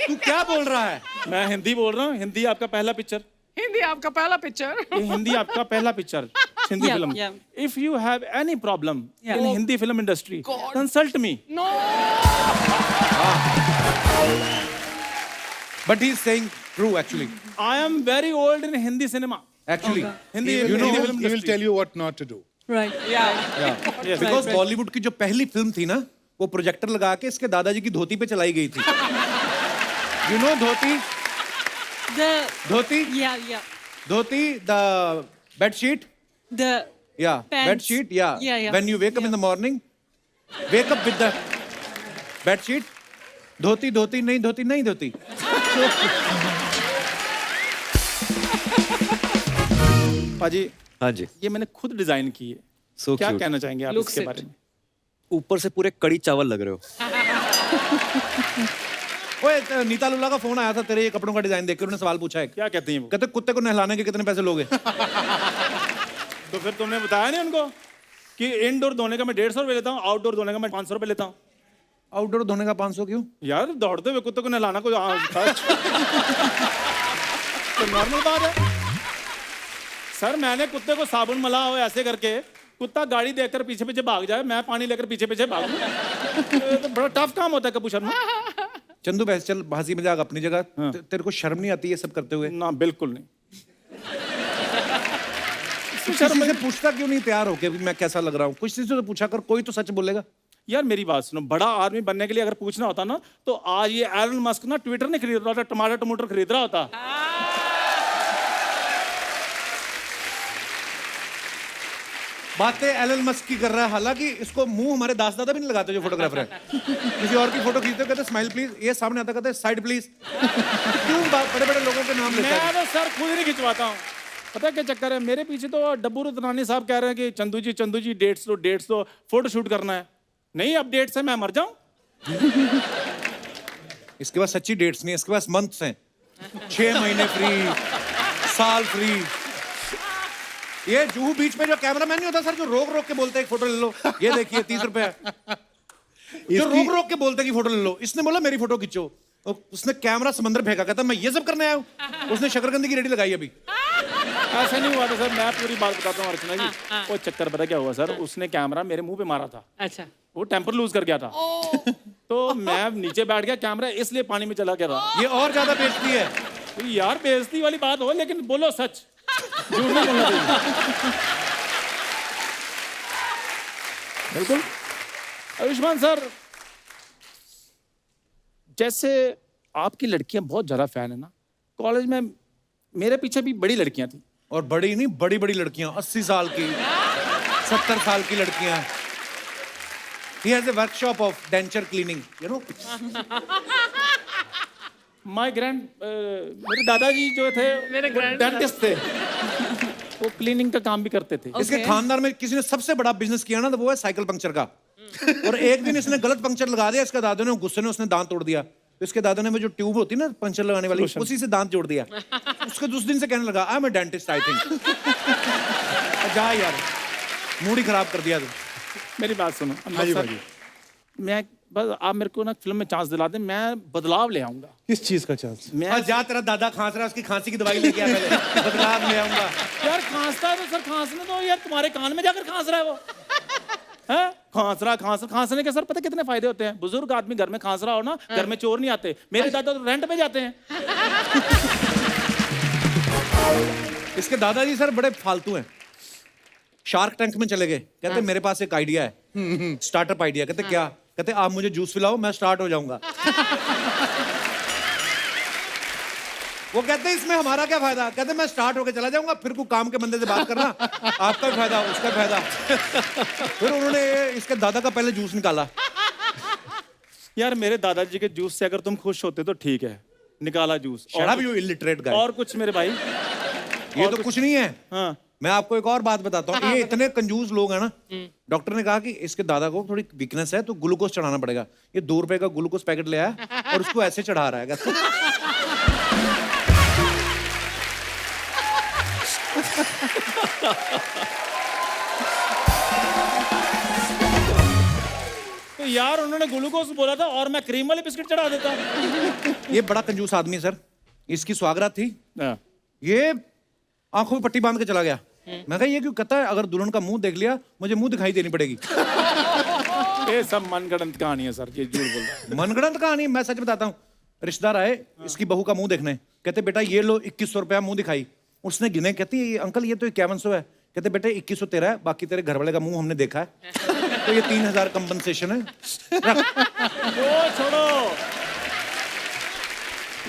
तू क्या बोल रहा है? मैं हिंदी बोल रहा हूँ, हिंदी आपका पहला पिक्चर। हिंदी आपका पहला पिक्चर। ये हिंदी आपका पहला picture, Hindi Yeah, film. yeah. If you have any problem Yeah. In Hindi film industry, consult me. No. But he is saying true actually. I am very old in Hindi cinema. Actually. Hindi He will, Hindi he film will, he will industry. tell you what not to do. Right. Yes. Because Bollywood की जो पहली film थी ना, वो projector लगा के इसके दादाजी की धोती पे चलाई गई थी। You know dhoti? The dhoti? yeah. Dhoti, the bed sheet? The Yeah, Pants. bed sheet. Yeah. Yeah. When you wake up in the morning, wake up with the bed sheet. धोती धोती नहीं धोती नहीं धोती। पाजी, हाँ जी। ये मैंने खुद डिजाइन की है। So क्या cute. कहना चाहेंगे आप Looks इसके it. बारे में? ऊपर से पूरे कड़ी चावल लग रहे हो। ओए, नीता लुल्ला का फोन आया था तेरे ये कपड़ों का डिजाइन देख के, उन्होंने सवाल पूछा है। क्या कहती हैं वो? कहते कुत्ते को नहलाने के कितने पैसे लोगे? तो फिर तुमने बताया नहीं उनको कि इनडोर धोने का मैं 150 रुपये लेता हूँ, आउटडोर धोने का मैं 500 रुपये लेता हूँ। आउटडोर धोने का 500 क्यों? यार दौड़ते हुए कुत्ते को नहलाना कोई तो नॉर्मल बात है सर। मैंने कुत्ते को साबुन मला हो ऐसे करके, कुत्ता गाड़ी देखकर पीछे पीछे भाग जाए, मैं पानी लेकर पीछे पीछे भागूं, तो बड़ा टफ काम होता है कपूर शर्मा। चंदू बहस चल, हंसी मजाक अपनी जगह। हाँ। तेरे को शर्म नहीं आती ये सब करते हुए? ना बिल्कुल नहीं। शर्म से पूछता क्यों नहीं तैयार होके भी मैं कैसा लग रहा हूँ? कुछ चीज तो पूछा कर, कोई तो सच बोलेगा। यार मेरी बात सुनो, बड़ा आदमी बनने के लिए अगर पूछना होता ना तो आज ये एलन मस्क ना ट्विटर नहीं खरीद रहा था, टमाटर टमाटर खरीद रहा होता। बातें एलन मस्क की कर रहा है, हालांकि इसको मुंह हमारे दास दादा भी नहीं लगाते जो फोटोग्राफर है। किसी और की फोटो खींचते हो कहते स्माइल प्लीज, ये सामने आता कहते साइड प्लीज। क्यों बड़े बड़े लोगों के नाम लेता है? मैं तो सर खुद नहीं खिंचवाता हूँ। पता है क्या चक्कर है, मेरे पीछे तो डब्बू रुद्रानी साहब कह रहे हैं कि चंदू जी डेट्स दो फोटो शूट करना है। नहीं अब डेट्स है, मैं मर जाऊं। इसके पास सच्ची डेट्स नहीं है, इसके पास मंथ्स हैं। 6 महीने फ्री, साल फ्री। ये जूहू बीच पे जो कैमरामैन नहीं होता सर, जो रोक रोक के बोलते हैं एक फोटो ले लो, ये देखिए 30 रुपए। जो रोक रोक के बोलते हैं कि फोटो ले लो, इसने बोला मेरी फोटो खींचो, उसने कैमरा समंदर फेंका, कहता मैं ये सब करने आया हूँ। उसने शकरकंदी की रेडी लगाई अभी। ऐसा नहीं हुआ था सर, मैं पूरी बात बताता हूँ अर्चना जी। वो चक्कर पता क्या हुआ सर, उसने कैमरा मेरे मुंह पे मारा था। अच्छा। वो टेम्पर लूज कर गया था। तो मैं नीचे बैठ गया, कैमरा इसलिए पानी में चला गया था। ये और ज्यादा बेइज्जती है। तो यार बेइज्जती वाली बात हो, लेकिन बोलो सच, झूठ नहीं बोलना चाहिए। बिल्कुल। आयुष्मान सर, जैसे आपकी लड़कियां बहुत ज्यादा फैन है ना, कॉलेज में मेरे पीछे भी बड़ी लड़कियां थी। और बड़ी नहीं, बड़ी बड़ी लड़कियां, 80 साल की, 70 साल की लड़कियां। He has a workshop of denture cleaning, you know? मेरे दादाजी जो थे मेरे डेंटिस्ट थे, वो क्लीनिंग का काम भी करते थे। इसके खानदान में किसी ने सबसे बड़ा बिजनेस किया ना, तो वो है साइकिल पंक्चर का। और एक दिन इसने गलत पंक्चर लगा दिया, इसके दादू ने गुस्से में उसने दांत तोड़ दिया। तो इसके दादू ने वो जो ट्यूब होती है ना पंक्चर लगाने वाली, उसी से दांत जोड़ दिया। उसके दूसरे दिन से कहने लगा आई am a dentist I think. जा यार, मूड ही खराब कर दिया तू। मेरी बात सुनो हाँ जी भाई। मैं बस आप मेरे को ना फिल्म में चांस दिला दें, मैं बदलाव ले आऊंगा। किस चीज का चांस? मैं जा, तेरा दादा खांस रहा है, उसकी खांसी की दवाई लेके आ पहले, बदलाव ले आऊंगा। यार खांसता है तो सर खांसने दो यार, तुम्हारे कान में जाकर खांस रहा है वो। है खांसने के सर पता कितने फायदे होते हैं। बुजुर्ग आदमी घर में खांस रहा हो ना, घर में चोर नहीं आते। मेरे दादा तो रेंट पे जाते हैं। इसके दादाजी सर बड़े फालतू हैं। शार्क टैंक में चले गए, कहते मेरे पास एक आइडिया है, स्टार्टअप आइडिया। कहते क्या? कहते आप मुझे जूस पिलाओ, मैं स्टार्ट हो जाऊंगा। वो कहते इसमें हमारा क्या फायदा? कहते मैं स्टार्ट होके चला जाऊंगा, फिर कोई काम के बंदे से बात करना, आपका भी फायदा उसका फायदा। फिर उन्होंने इसके दादा का पहले जूस निकाला। यार मेरे दादाजी के जूस से अगर तुम खुश होते तो ठीक है, निकाला juice. Shut up you illiterate guy. और कुछ मेरे भाई, ये तो कुछ नहीं है। हाँ मैं आपको एक और बात बताता हूँ, ये इतने कंजूस लोग हैं ना, डॉक्टर ने कहा कि इसके दादा को थोड़ी वीकनेस है तो ग्लूकोज चढ़ाना पड़ेगा। ये 2 रुपए का ग्लूकोज पैकेट ले आया और उसको ऐसे चढ़ा रहा है। तो यार उन्होंने ग्लूकोज बोला था और मैं क्रीम वाले बिस्किट चढ़ा देता। ये बड़ा कंजूस आदमी सर। इसकी स्वागरात थी, हाँ। ये आंखों में पट्टी बांध के चला गया। मैं कहा ये क्यों? कहता है अगर दुल्हन का मुंह देख लिया मुझे मुंह दिखाई देनी पड़ेगी। ये सब मनगढ़ंत कहानी है सर, ये झूठ बोल रहा है। मनगढ़ंत कहानी? मैं सच बताता हूँ। रिश्तेदार आए इसकी बहू का मुंह देखने, कहते बेटा ये लो 2100 रुपया मुंह दिखाई। उसने गिने, कहती अंकल ये तो 5100 है। कहते बेटे 2100 तेरा है, बाकी तेरे घर वाले का मुंह हमने देखा है, तो ये 3000 कंपनसेशन है। वो छोड़ो,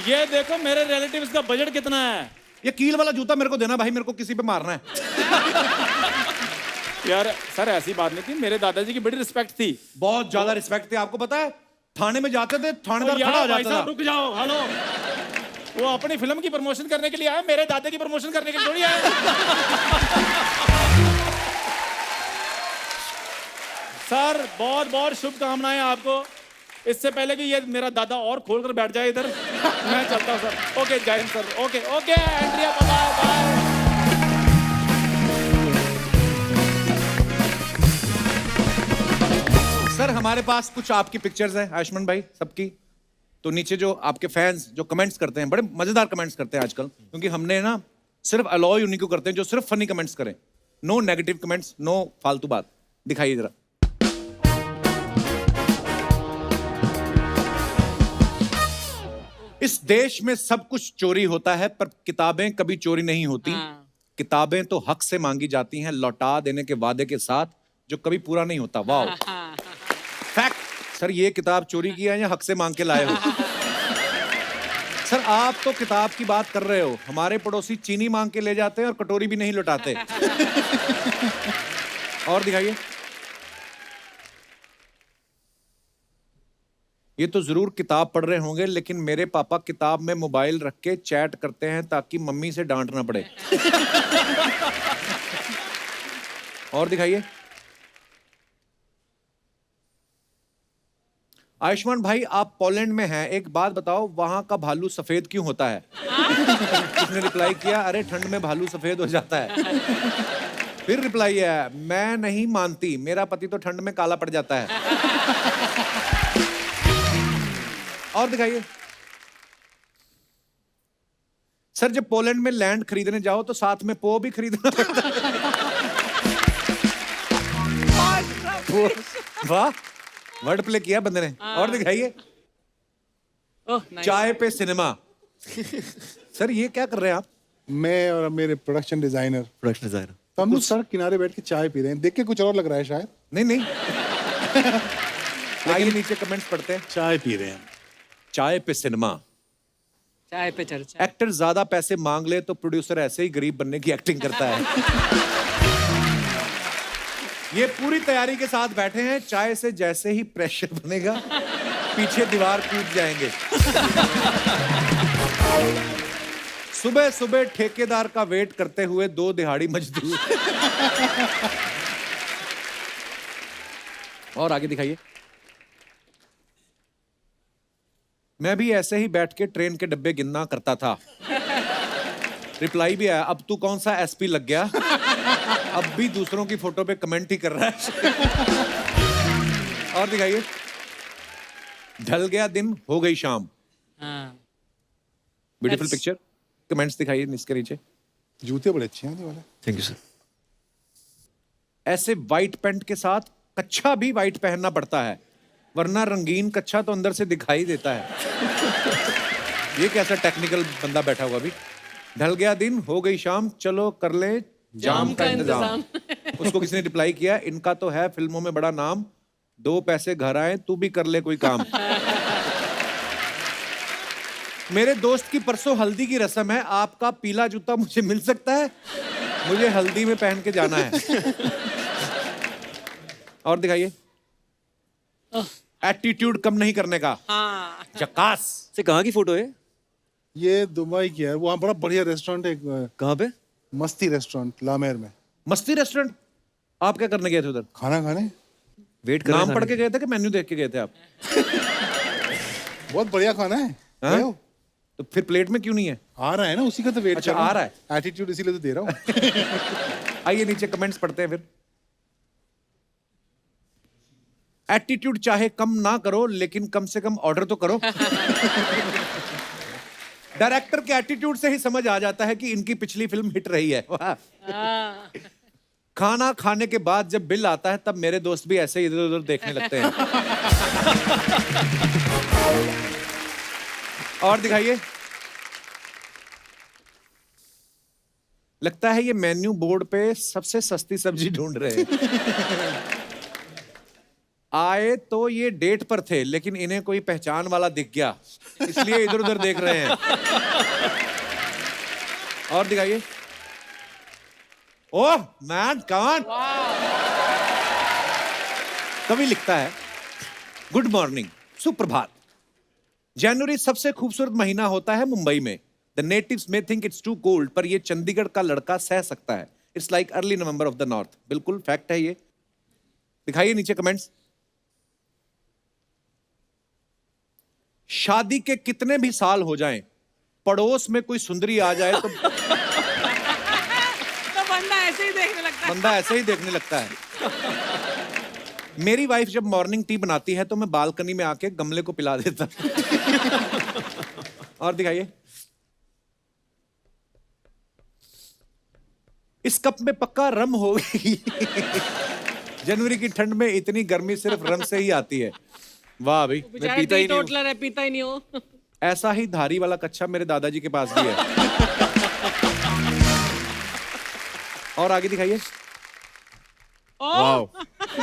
ये देखो मेरे रिलेटिव्स का बजट कितना है। ये कील वाला जूता मेरे को देना भाई, मेरे को किसी पे मारना है। यार सर ऐसी बात नहीं थी, मेरे दादाजी की बड़ी रिस्पेक्ट थी। बहुत ज्यादा रिस्पेक्ट थी। आपको पता है थाने में जाते थे, थानेदार खड़ा हो भाई जाता था। साहब रुक जाओ, हेलो। वो अपनी फिल्म की प्रमोशन करने के लिए आया, मेरे दादा की प्रमोशन करने के लिए थोड़ी आया। सर बहुत बहुत शुभकामनाएं आपको। इससे पहले कि ये मेरा दादा और खोल कर बैठ जाए इधर, मैं चलता हूँ sir. Okay Jai Hind sir. Okay okay Andrea, bye bye. Sir हमारे पास कुछ आपकी पिक्चर्स हैं आयुष्मान भाई सबकी। तो नीचे जो आपके फैंस जो कमेंट्स करते हैं, बड़े मजेदार कमेंट्स करते हैं आजकल, क्योंकि हमने ना सिर्फ अलाउ उन्हीं को करते हैं जो सिर्फ फनी कमेंट्स करें, नो नेगेटिव कमेंट्स, नो फालतू बात। दिखाइए जरा। इस देश में सब कुछ चोरी होता है पर किताबें कभी चोरी नहीं होती। किताबें तो हक से मांगी जाती हैं, लौटा देने के वादे के साथ, जो कभी पूरा नहीं होता। वाह फैक्ट। सर ये किताब चोरी की है या हक से मांग के लाए हो? सर आप तो किताब की बात कर रहे हो, हमारे पड़ोसी चीनी मांग के ले जाते हैं और कटोरी भी नहीं लौटाते। और दिखाइए। ये तो जरूर किताब पढ़ रहे होंगे, लेकिन मेरे पापा किताब में मोबाइल रख के चैट करते हैं ताकि मम्मी से डांट ना पड़े। और दिखाइए। आयुष्मान भाई आप पोलैंड में हैं, एक बात बताओ वहां का भालू सफेद क्यों होता है? उसने रिप्लाई किया, अरे ठंड में भालू सफेद हो जाता है। फिर रिप्लाई है, मैं नहीं मानती, मेरा पति तो ठंड में काला पड़ जाता है। और दिखाइए। सर जब पोलैंड में लैंड खरीदने जाओ तो साथ में पो भी खरीदना पड़ता है। वाह वर्ड प्ले किया बंदे ने। और दिखाइए। चाय पे सिनेमा। सर ये क्या कर रहे हैं आप? मैं और मेरे प्रोडक्शन डिजाइनर तो हम लोग सड़क किनारे बैठ के चाय पी रहे हैं। देख के कुछ और लग रहा है शायद। नहीं आइए नीचे कमेंट्स पढ़ते हैं। चाय पी रहे हैं। चाय पे सिनेमा। चाय पे चर्चा। एक्टर ज्यादा पैसे मांग ले तो प्रोड्यूसर ऐसे ही गरीब बनने की एक्टिंग करता है। ये पूरी तैयारी के साथ बैठे हैं, चाय से जैसे ही प्रेशर बनेगा पीछे दीवार कूद जाएंगे। सुबह सुबह ठेकेदार का वेट करते हुए 2 दिहाड़ी मजदूर। और आगे दिखाइए। मैं भी ऐसे ही बैठ के ट्रेन के डब्बे गिनना करता था। रिप्लाई भी आया, अब तू कौन सा एसपी लग गया, अब भी दूसरों की फोटो पे कमेंट ही कर रहा है। और दिखाइए। ढल गया दिन हो गई शाम। Beautiful picture. कमेंट्स दिखाइए इसके नीचे। जूते बड़े अच्छे हैं ये वाले। Thank you sir. ऐसे वाइट पैंट के साथ कच्छा भी वाइट पहनना पड़ता है, वरना रंगीन कच्छा तो अंदर से दिखाई देता है। ये कैसा टेक्निकल बंदा बैठा हुआ अभी। ढल गया दिन हो गई शाम, चलो कर ले जाम का इंतजाम। उसको किसी ने रिप्लाई किया, इनका तो है फिल्मों में बड़ा नाम, 2 पैसे घर आए तू भी कर ले कोई काम। मेरे दोस्त की परसों हल्दी की रस्म है, आपका पीला जूता मुझे मिल सकता है? मुझे हल्दी में पहन के जाना है। और दिखाइए। एटीट्यूड कम नहीं करने का। झकास। से कहाँ की फोटो है? ये दुबई की है। वहाँ बड़ा बढ़िया रेस्टोरेंट है। कहाँ पे? मस्ती रेस्टोरेंट लामेर में। मस्ती रेस्टोरेंट। आप क्या करने गए थे उधर? खाना खाने। वेट कर नाम पढ़ के गए थे कि मेन्यू देख के गए थे आप? बहुत बढ़िया खाना है। हाँ? गए हो? तो फिर प्लेट में क्यों नहीं है? आ रहा है ना, उसी का तो वेट अच्छा, कर रहा हूं। आ रहा है। एटीट्यूड इसीलिए तो दे रहा हूँ। आइए नीचे कमेंट्स पढ़ते हैं फिर। एटीट्यूड चाहे कम ना करो, लेकिन कम से कम ऑर्डर तो करो। डायरेक्टर के एटीट्यूड से ही समझ आ जाता है कि इनकी पिछली फिल्म हिट रही है। वाह। खाना खाने के बाद जब बिल आता है तब मेरे दोस्त भी ऐसे इधर उधर देखने लगते हैं। और दिखाइए। लगता है ये मेन्यू बोर्ड पे सबसे सस्ती सब्जी ढूंढ रहे हैं। आए तो ये डेट पर थे, लेकिन इन्हें कोई पहचान वाला दिख गया, इसलिए इधर उधर देख रहे हैं। और दिखाइए। ओह मैन कमान। कवि लिखता है, गुड मॉर्निंग, सुप्रभात। जनवरी सबसे खूबसूरत महीना होता है मुंबई में। द नेटिव्स में थिंक इट्स टू कोल्ड, पर ये चंडीगढ़ का लड़का सह सकता है। It's like early November of the north. बिल्कुल फैक्ट है ये। दिखाइए नीचे कमेंट्स। शादी के कितने भी साल हो जाएं, पड़ोस में कोई सुंदरी आ जाए तो बंदा ऐसे ही देखने लगता है। बंदा ऐसे ही देखने लगता है। मेरी वाइफ जब मॉर्निंग टी बनाती है तो मैं बालकनी में आके गमले को पिला देता। और दिखाइए। इस कप में पक्का रम होगी। जनवरी की ठंड में इतनी गर्मी सिर्फ रम से ही आती है। वाह भाई, बेचारा पीता ही नहीं हूं। टोटलर है, पीता ही नहीं हो। ऐसा ही धारी वाला कच्चा मेरे दादाजी के पास भी है। और आगे दिखाइए। Wow,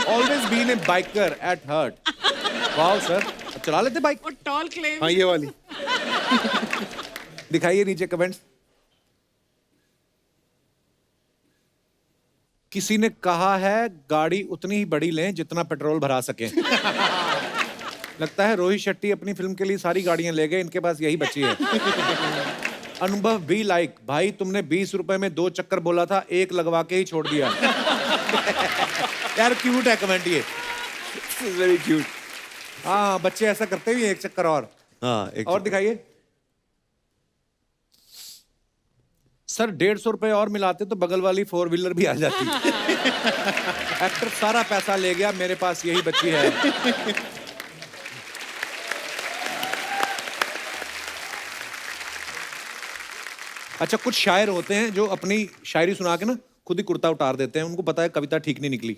always been a biker at heart. Wow sir, अब चला लेते बाइक। और टॉल क्लेम। हाँ, ये वाली। दिखाइए नीचे कमेंट्स। किसी ने कहा है गाड़ी उतनी ही बड़ी लें जितना पेट्रोल भरा सके। लगता है रोहित शेट्टी अपनी फिल्म के लिए सारी गाड़ियां ले गए, इनके पास यही बची है। अनुभव भी लाइक, भाई तुमने 20 रुपए में 2 चक्कर बोला था, एक लगवा के ही छोड़ दिया। यार क्यूट है कमेंट ये। Very cute. हाँ, बच्चे ऐसा करते भी हैं, एक चक्कर और। हाँ, एक और दिखाइए। सर 150 रुपए और मिलाते तो बगल वाली 4 व्हीलर भी आ जाती। एक्टर सारा पैसा ले गया, मेरे पास यही बची है। अच्छा, कुछ शायर होते हैं जो अपनी शायरी सुना के ना खुद ही कुर्ता उतार देते हैं, उनको पता है कविता ठीक नहीं निकली।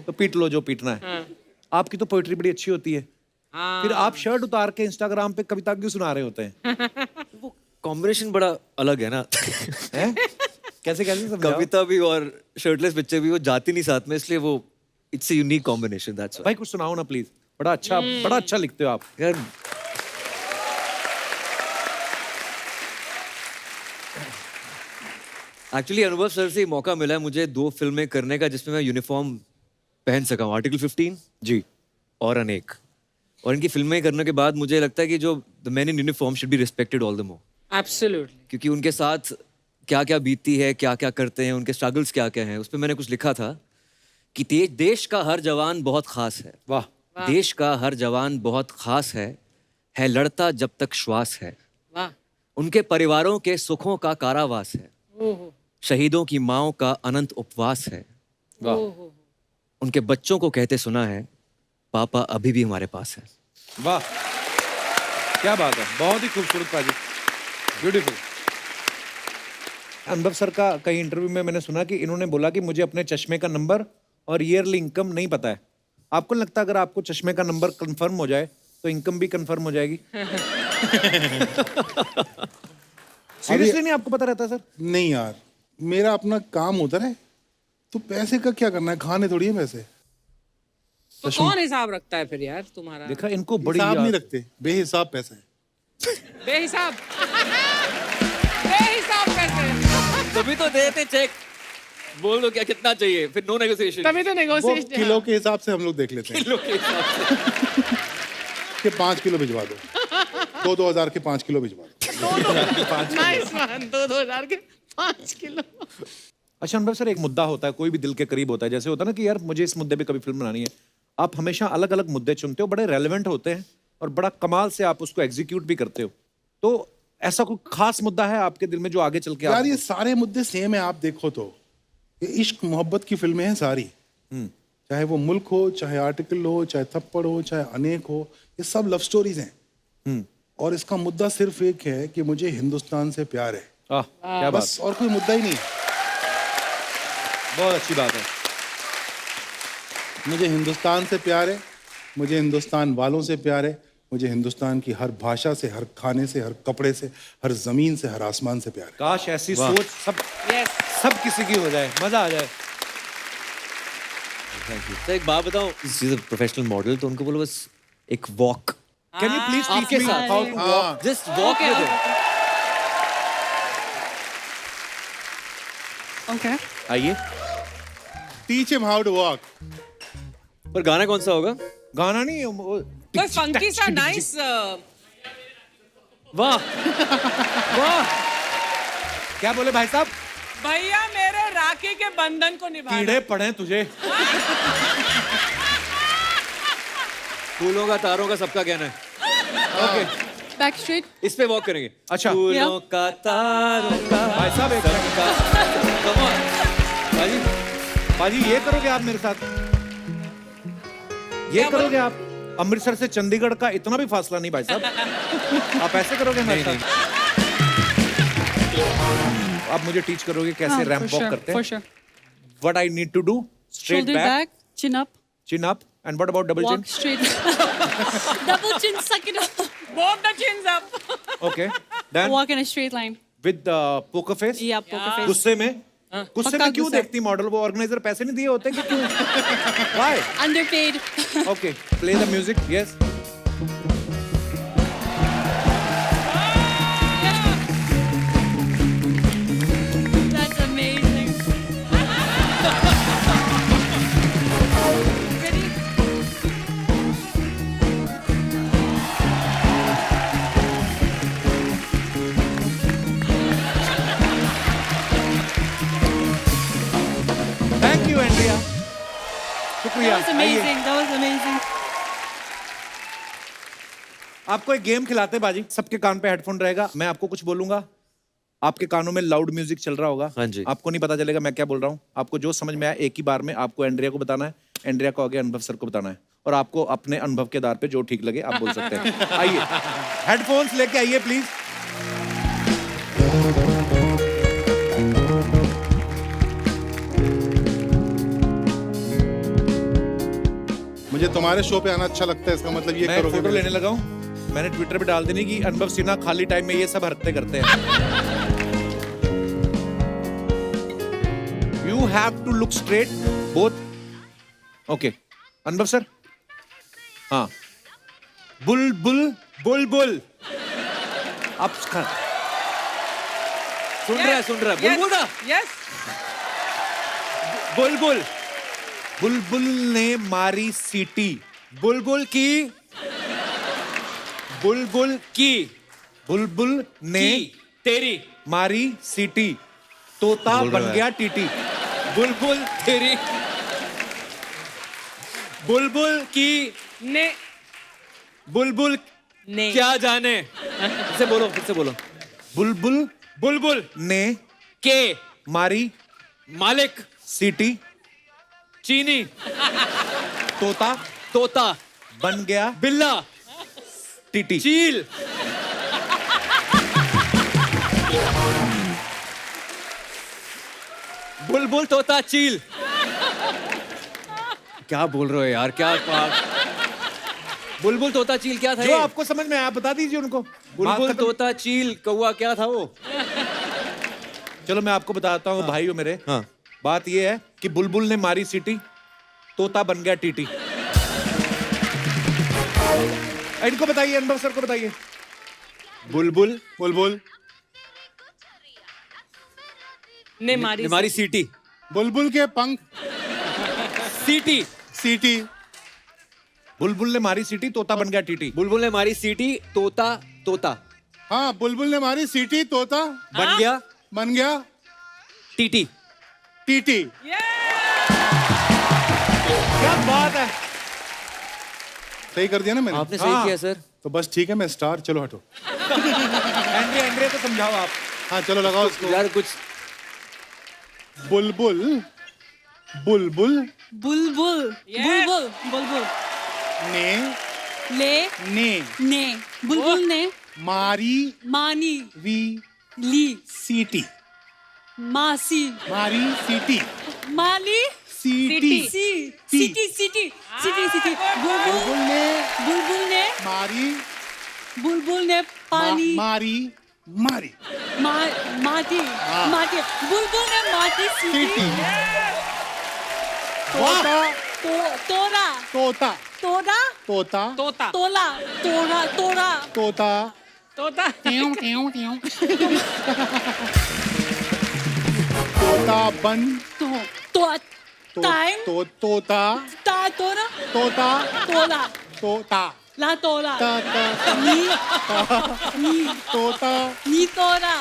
तो पीट लो जो पीटना है। आपकी तो पोइट्री बड़ी अच्छी होती है, फिर आप शर्ट उतार के इंस्टाग्राम पे कविता क्यों सुना रहे होते हैं? वो कॉम्बिनेशन बड़ा अलग है ना। हैं? कैसे कैसे समझाओ? कविता भी और शर्टलेस पिक्चर भी वो जाती नहीं साथ में, इसलिए वो it's a unique combination, that's भाई कुछ सुनाओ ना प्लीज। बड़ा अच्छा लिखते हो आप यार। एक्चुअली अनुभव सर से ही मौका मिला है मुझे 2 फिल्में करने का जिसमें मैं यूनिफॉर्म पहन सका हूँ, आर्टिकल 15 जी और अनेक। और इनकी फिल्में करने के बाद मुझे लगता है कि जो the man in uniform should be respected all the more. Absolutely. क्योंकि उनके साथ क्या क्या बीतती है, क्या क्या करते हैं, उनके स्ट्रगल्स क्या क्या हैं, उस पर मैंने कुछ लिखा था कि देश का हर जवान बहुत खास है। वाह। देश का हर जवान बहुत खास है लड़ता जब तक श्वास है। वाह। उनके परिवारों के सुखों का कारावास है। ओहो। शहीदों की माओं का अनंत उपवास है। वाह। ओहो। उनके बच्चों को कहते सुना है, पापा अभी भी हमारे पास है। वाह, क्या बात है, बहुत ही खूबसूरत पाजी, ब्यूटीफुल। अनुभव सर का कई इंटरव्यू में मैंने सुना कि इन्होंने बोला कि मुझे अपने चश्मे का नंबर और ईयरली इनकम नहीं पता है। आपको लगता है अगर आपको चश्मे का नंबर कंफर्म हो जाए तो इनकम भी कंफर्म हो जाएगी? सीरियसली नहीं आपको पता रहता सर? नहीं यार, मेरा अपना काम होता है, तो पैसे का क्या करना है, खाने थोड़ी है पैसे। तो कौन हिसाब रखता है फिर यार तुम्हारा? देखा, इनको बड़ी हिसाब नहीं याद- रखते, बेहिसाब पैसा है। बेहिसाब। बेहिसाब कैसे? तभी तो देते चेक, बोल दो क्या कितना चाहिए, फिर नो नेगोशिएशन। तभी तो वो नेगोशिएशन। किलो के हिसाब से हम लोग देख लेते हैं कि 5 किलो भिजवा दो, 2,000 के 5 किलो भिजवा दो। Nice one. 2,000 के 5 किलो। अच्छा अनुभव सर, एक मुद्दा होता है, कोई भी दिल के करीब होता है, जैसे होता है ना कि यार मुझे इस मुद्दे पे कभी फिल्म बनानी है। आप हमेशा अलग अलग मुद्दे चुनते हो, बड़े रेलेवेंट होते हैं और बड़ा कमाल से आप उसको एग्जीक्यूट भी करते हो। तो ऐसा कोई खास मुद्दा है आपके दिल में जो आगे चल के यार ये सारे मुद्दे सेम है, आप देखो तो ये इश्क मोहब्बत की फिल्में हैं सारी। चाहे वो मुल्क हो, चाहे आर्टिकल हो, चाहे थप्पड़ हो, चाहे अनेक हो, ये सब लव स्टोरीज हैं। और इसका मुद्दा सिर्फ एक है कि मुझे हिंदुस्तान से प्यार है, क्या बात, बस, और कोई मुद्दा ही नहीं है। बहुत अच्छी बात है। मुझे हिंदुस्तान से प्यार है, मुझे हिंदुस्तान वालों से प्यार है, मुझे हिंदुस्तान की हर भाषा से, हर खाने से, हर कपड़े से, हर जमीन से, हर आसमान से प्यार है। काश ऐसी सोच सब किसी की हो जाए, मजा आ जाए। Thank you. तो एक बात बताऊं, she is a professional model, तो उनको बोलो बस एक वॉक कैन यू प्लीज आपके साथ, हाँ, just walk with him. Okay. आइए। Teach him how to walk. पर गाना कौन सा होगा? गाना नहीं, कोई फंकी सा नाइस। वाह वाह, क्या बोले भाई साहब? भैया मेरे राखी के बंधन को निभाना। कीड़े पड़े तुझे। फूलों का तारों का सबका कहना है। Okay, Backstreet. इस पे वॉक करेंगे। अच्छा। फूलों का तारों का भाई साहब एक Come on. बाजी, बाजी ये करोगे आप मेरे साथ? ये करोगे आप? अमृतसर से चंडीगढ़ का इतना भी फासला नहीं भाई साहब। आप ऐसे करोगे हमारे साथ? आप मुझे टीच करोगे कैसे रैंप वॉक करते हैं? For sure. What I need to do? Straight Shoulder back, chin up, chin up, and what about double walk chin? straight. Double chin, suck it up. Both the chins up. Okay. Then Walk in a straight line. with poker face. Yeah, poker face. गुस्से में गुस्से पक्का में क्यों गुस्सा। देखती model? वो organiser पैसे नहीं दिए होते कि क्यों? Why? Underpaid. Okay. Play the music. Yes. That's amazing. Ready? Thank you, Andrea. शुक्रिया। That was आइए। amazing. That was amazing. आपको एक गेम खिलाते हैं बाजी। सबके कान पे हेडफोन रहेगा। मैं आपको कुछ बोलूंगा, आपके कानों में लाउड म्यूजिक चल रहा होगा। हाँ जी। आपको नहीं पता चलेगा मैं क्या बोल रहा हूँ। आपको जो समझ में आया एक ही बार में आपको एंड्रिया को बताना है, एंड्रिया को आगे अनुभव सर को बताना है, और आपको अपने अनुभव के आधार पे जो ठीक लगे आप बोल सकते हैं। आइए, हेडफोन्स लेके आइए प्लीज। मुझे तुम्हारे शो पे आना अच्छा लगता है, इसका मतलब ये मैं एक करोगे फोटो मेरे लेने लगा हूँ। मैंने ट्विटर पे डाल देनी कि अनुभव सिन्हा खाली टाइम में ये सब हरकतें करते हैं। You have to look straight both. Okay, Anubhav sir. हाँ, बुल बुल बुल बुल। आप सुन रहा है बुलबुल ना? Yes. बुलबुल। बुलबुल ने मारी सीटी। बुलबुल की बुलबुल की बुलबुल ने की तेरी मारी सीटी, तोता बोल रहा बन है। गया टीटी। बुलबुल तेरी बुलबुल की ने बुलबुल ने क्या जाने। फिर से बोलो। बुलबुल बुलबुल ने के मारी मालिक सीटी, चीनी तोता तोता बन गया बिल्ला टीटी। चील बुलबुल तोता चील। क्या बोल रहे हो यार? क्या बुलबुल तोता चील क्या था जो ये? आपको समझ में आया बता दीजिए उनको। बुलबुल खत्म। तोता चील कौवा क्या था वो? चलो मैं आपको बताता हूँ भाई हो मेरे। हाँ। बात ये है कि बुलबुल ने मारी सीटी, तोता बन गया टीटी। इनको बताइए, अनुभव सर को बताइए। बुलबुल बुलबुल ने मारी हमारी सीटी बुलबुल के पंख सीटी सीटी। बुलबुल ने मारी सीटी, तोता बन गया टीटी। बुलबुल ने मारी सीटी तोता तोता हाँ, बुलबुल ने मारी सीटी, तोता बन गया बन गया टीटी। टीटी। क्या बात है। सही कर दिया ना मैंने? आपने सही हाँ। किया सर। तो बस ठीक है, मैं स्टार। चलो हटो। एंड्रिया एंड्रिया को समझाओ आप। हाँ चलो लगाओ इसको। यार कुछ बुलबुल बुलबुल Bulbul. Yes. Bulbul. Bulbul. ने Le. ने Ne. Bulbul ne. मारी Mani. वी Li. सीटी। Masi. मारी सीटी Mali. सीटी। Si. Ti. City. City. City. City. बुलबुल Bulbul. ने Bulbul ne. मारी Bulbul ne. Pani. मारी मारी Mati. Mati. Bulbul ne. Mati. सीटी। City. तोता Tora. तोता Tora. तोता तोता Tola. Tora. Tora. तोता तोता तोता बन To. Time. तोता Tora. तोता Tola. तोता La Tora. ता ता Ni. तोता Ni Tora.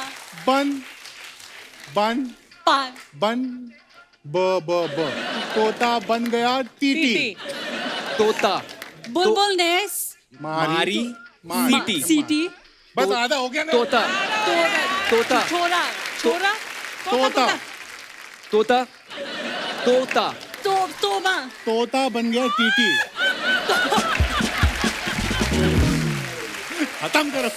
बन बन Pan. बन ब ब ब तोता बन गया टीटी। टीटी तोता Bulbul ne. मारी मारी सीटी City. बस आधा हो गया ना। तोता Tora. तोता Chora. Chora. तोता तोता तोता Toma. तोता बन गया टीटी। खत्म करो।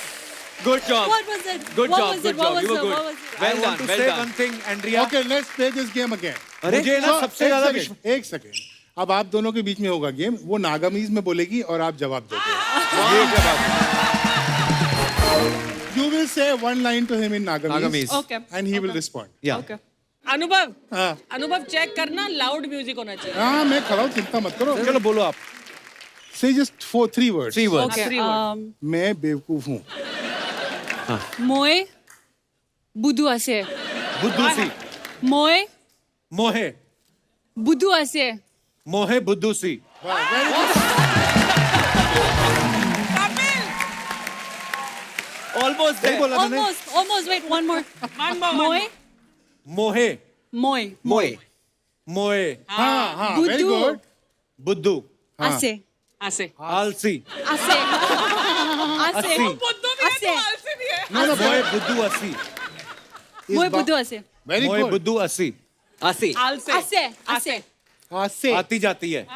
Good job What was it? Good What job, was good it? What job. was You were it? good. What was it? I Well want done, to well say done. one thing, Andrea. Okay let's play this game again. मुझे ना सबसे ज्यादा विश्वास एक second, अब आप दोनों के बीच में होगा गेम। वो नागामीज में बोलेगी और आप जवाब दोगे। ये क्या बात है? You will say one line to him in Nagamese, Nagamese. Okay. and he will respond. या Okay. अनुभव हाँ अनुभव चेक करना लाउड म्यूजिक होना चाहिए हाँ मैं खड़ा हूँ, चिंता मत करो। चलो बोलो आप। Say just 3 words. 3 words Okay. three words. मैं बेवकूफ हूँ। Moi budu ase. बुद्धू सी, Moi मोहे, budu ase. मोहे बुद्धू सी। ऑलमोस्ट सही बोला मैंने। Almost. Wait, one more. Moi मोहे, moi मोए मोए, हाँ हाँ very budu good. बुद्धू, ase. ऐसे आलसी, Ase. Ase. अस्सी। बुद्धू भी है ऐसे। तो आलसी भी है No, no, मोहे बुद्धू अस्सी, Moi budu ase. very मोहे good. बुद्धू अस्सी। आसी आलसे Ase. Ase. हाँ से आती जाती है।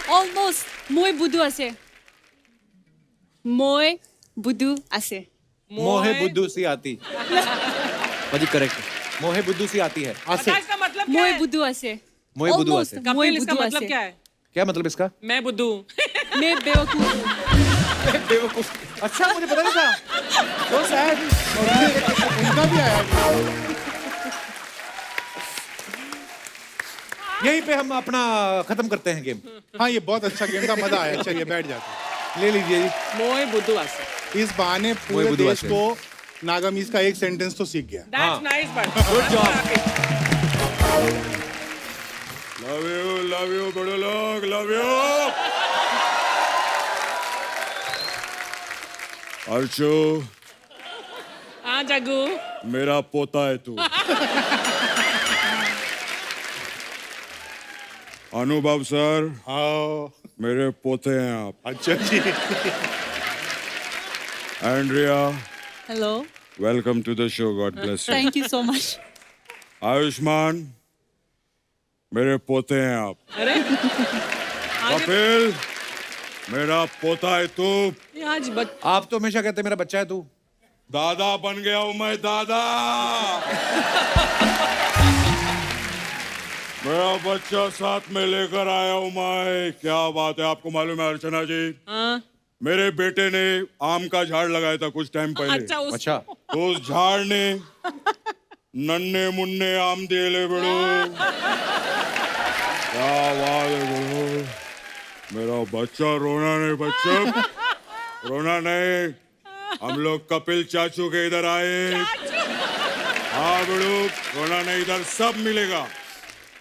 Almost. Moi budu ase. Moi budu ase. मोहे बुद्धू सी आती, भाजी करेक्ट मोहे बुद्धू सी आती है। पता है इसका मतलब क्या Moi है budu ase. मोए बुद्धू Almost. ase। Moi कपिल इसका budu मतलब ase. क्या है क्या मतलब इसका? मैं बुद्धू हूँ मैं बेवकूफ हूँ। अच्छा मुझे पता नहीं था। so sad. इनका भी आया। यहीं पे हम अपना खत्म करते हैं गेम। हाँ ये बहुत अच्छा गेम था, मजा आया। चलिए बैठ जाते ले लीजिए जी। मोए बुद्धू ऐसे हैं। इस बहाने पूरे बुद्धू देश ऐसे। को नागामीज का एक सेंटेंस तो सीख गया। That's nice but good love you बड़े लोग, लव यू। अर्शु हाँ जग्गू मेरा पोता है तू। अनुभव सर हाँ मेरे पोते हैं आप। अच्छा जी। Andrea Hello. Welcome to the show, God bless you. Thank you so much. Ayushman मेरे पोते हैं आप। अरे कपिल मेरा पोता है तू। ये आज आप तो हमेशा कहते मेरा बच्चा है तू। दादा बन गया हूं मैं, दादा। मेरा बच्चा साथ में लेकर आया हूं मैं। क्या बात है, आपको मालूम है अर्चना जी, हाँ मेरे बेटे ने आम का झाड़ लगाया था कुछ टाइम पहले। अच्छा उस अच्छा तो उस झाड़ ने नन्हे मुन्ने आम दिए ले बड़ो। क्या बात है बड़ो, मेरा बच्चा रोना नहीं, बच्चा रोना नहीं। हम लोग कपिल चाचू के इधर आए। हाँ बड़ो रोना नहीं, इधर सब मिलेगा,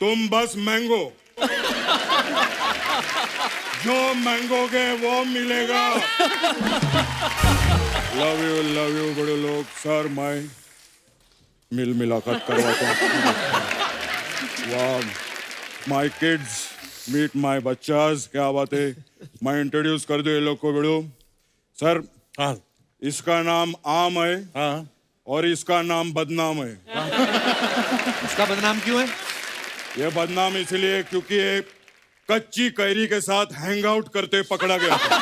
तुम बस मैंगो। जो मैंगोगे वो मिलेगा। लव यू बड़े लोग। सर मैं मिल मुलाकात करवाता हूँ। वाह माय किड्स मीट माय बच्चास। क्या बात है, मैं इंट्रोड्यूस कर दूं ये लोग को बड़ो। सर हाँ इसका नाम आम है हाँ और इसका नाम बदनाम है। इसका बदनाम क्यों है? ये बदनाम इसलिए क्योंकि ये कच्ची कैरी के साथ हैंग आउट करते पकड़ा गया था।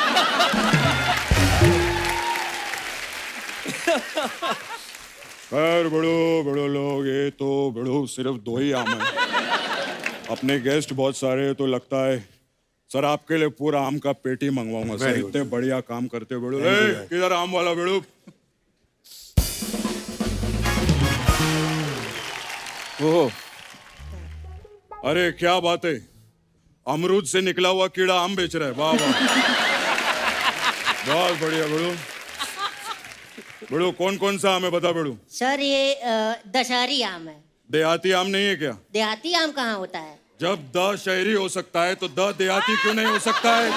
खैर बड़ो लोग, ये तो बड़ो सिर्फ 2 ही आम है। अपने गेस्ट बहुत सारे हैं, तो लगता है सर आपके लिए पूरा आम का पेटी मंगवाऊंगा सर, इतने बढ़िया काम करते बड़ो। किधर आम वाला बड़ो? ओह अरे क्या बात है, अमरूद से निकला हुआ कीड़ा आम बेच रहा है। वाह वाह बहुत बढ़िया बड़ो। बड़ो कौन कौन सा आम है बता बड़ो? सर ये दशहरी आम है। देहाती आम नहीं है क्या? देहाती आम कहाँ होता है? जब द शहरी हो सकता है तो द देहाती क्यों नहीं हो सकता है?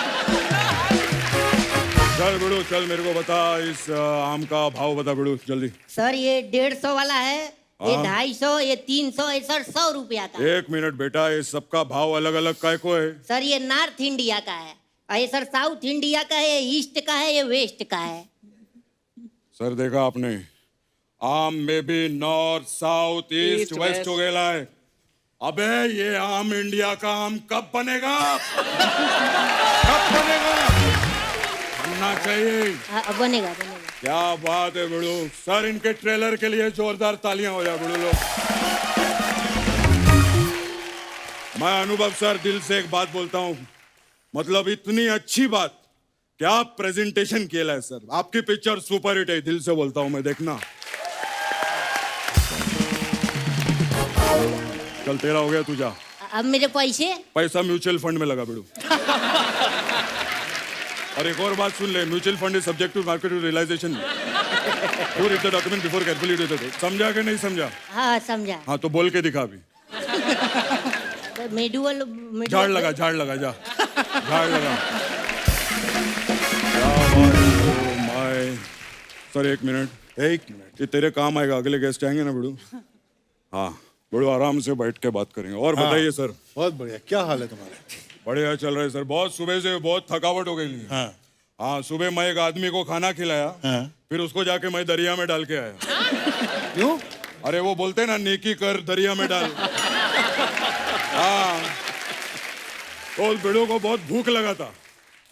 चल बड़ो चल, मेरे को बता इस आम का भाव बता बड़ो जल्दी। सर ये 150 वाला है, ये 250, ये 300, ये सर 100 रुपया का। 1 मिनट बेटा, ये सबका भाव अलग अलग काय को है? सर ये नॉर्थ इंडिया का है, और ये सर साउथ इंडिया का है, ये ईस्ट का है, ये वेस्ट का है। सर देखा आपने, आम में भी north south east East, west west. हो गया है। अबे ये आम इंडिया का आम कब बनेगा? कब बनेगा? बनना चाहिए। बनेगा बनेगा। क्या बात है बिड़ू। सर इनके ट्रेलर के लिए जोरदार तालियां हो जाए बिड़ू लोग। मैं अनुभव सर दिल से एक बात बोलता हूं, मतलब इतनी अच्छी बात, क्या प्रेजेंटेशन किया है सर। आपकी पिक्चर सुपर हिट है, दिल से बोलता हूं मैं, देखना। चल तेरा हो गया, तू जा। अब मेरे पैसे? पैसा म्यूचुअल फंड में लगा बिड़ू। और एक और बात सुन ले, mutual fund is subject to market realisation. You read the document before calculate it. समझा कि नहीं समझा? हाँ समझा। हाँ तो बोल के दिखा अभी। मेडुअल झाड़ लगा जा, झाड़ लगा। माय सर एक मिनट। ये तेरे काम आएगा, अगले गेस्ट आएंगे ना बिड़ू। हाँ बिड़ू, आराम से बैठ के बात करेंगे। और बताइए सर। बहुत बढ़िया, क्या हाल है तुम्हारा? बढ़िया चल रहा है सर। बहुत सुबह से बहुत थकावट हो गई। हाँ सुबह मैं एक आदमी को खाना खिलाया, फिर उसको जाके मैं दरिया में डाल के आया। क्यों? अरे वो बोलते ना, नेकी कर दरिया में डाल। हाँ तो उस बिड़ू को बहुत भूख लगा था,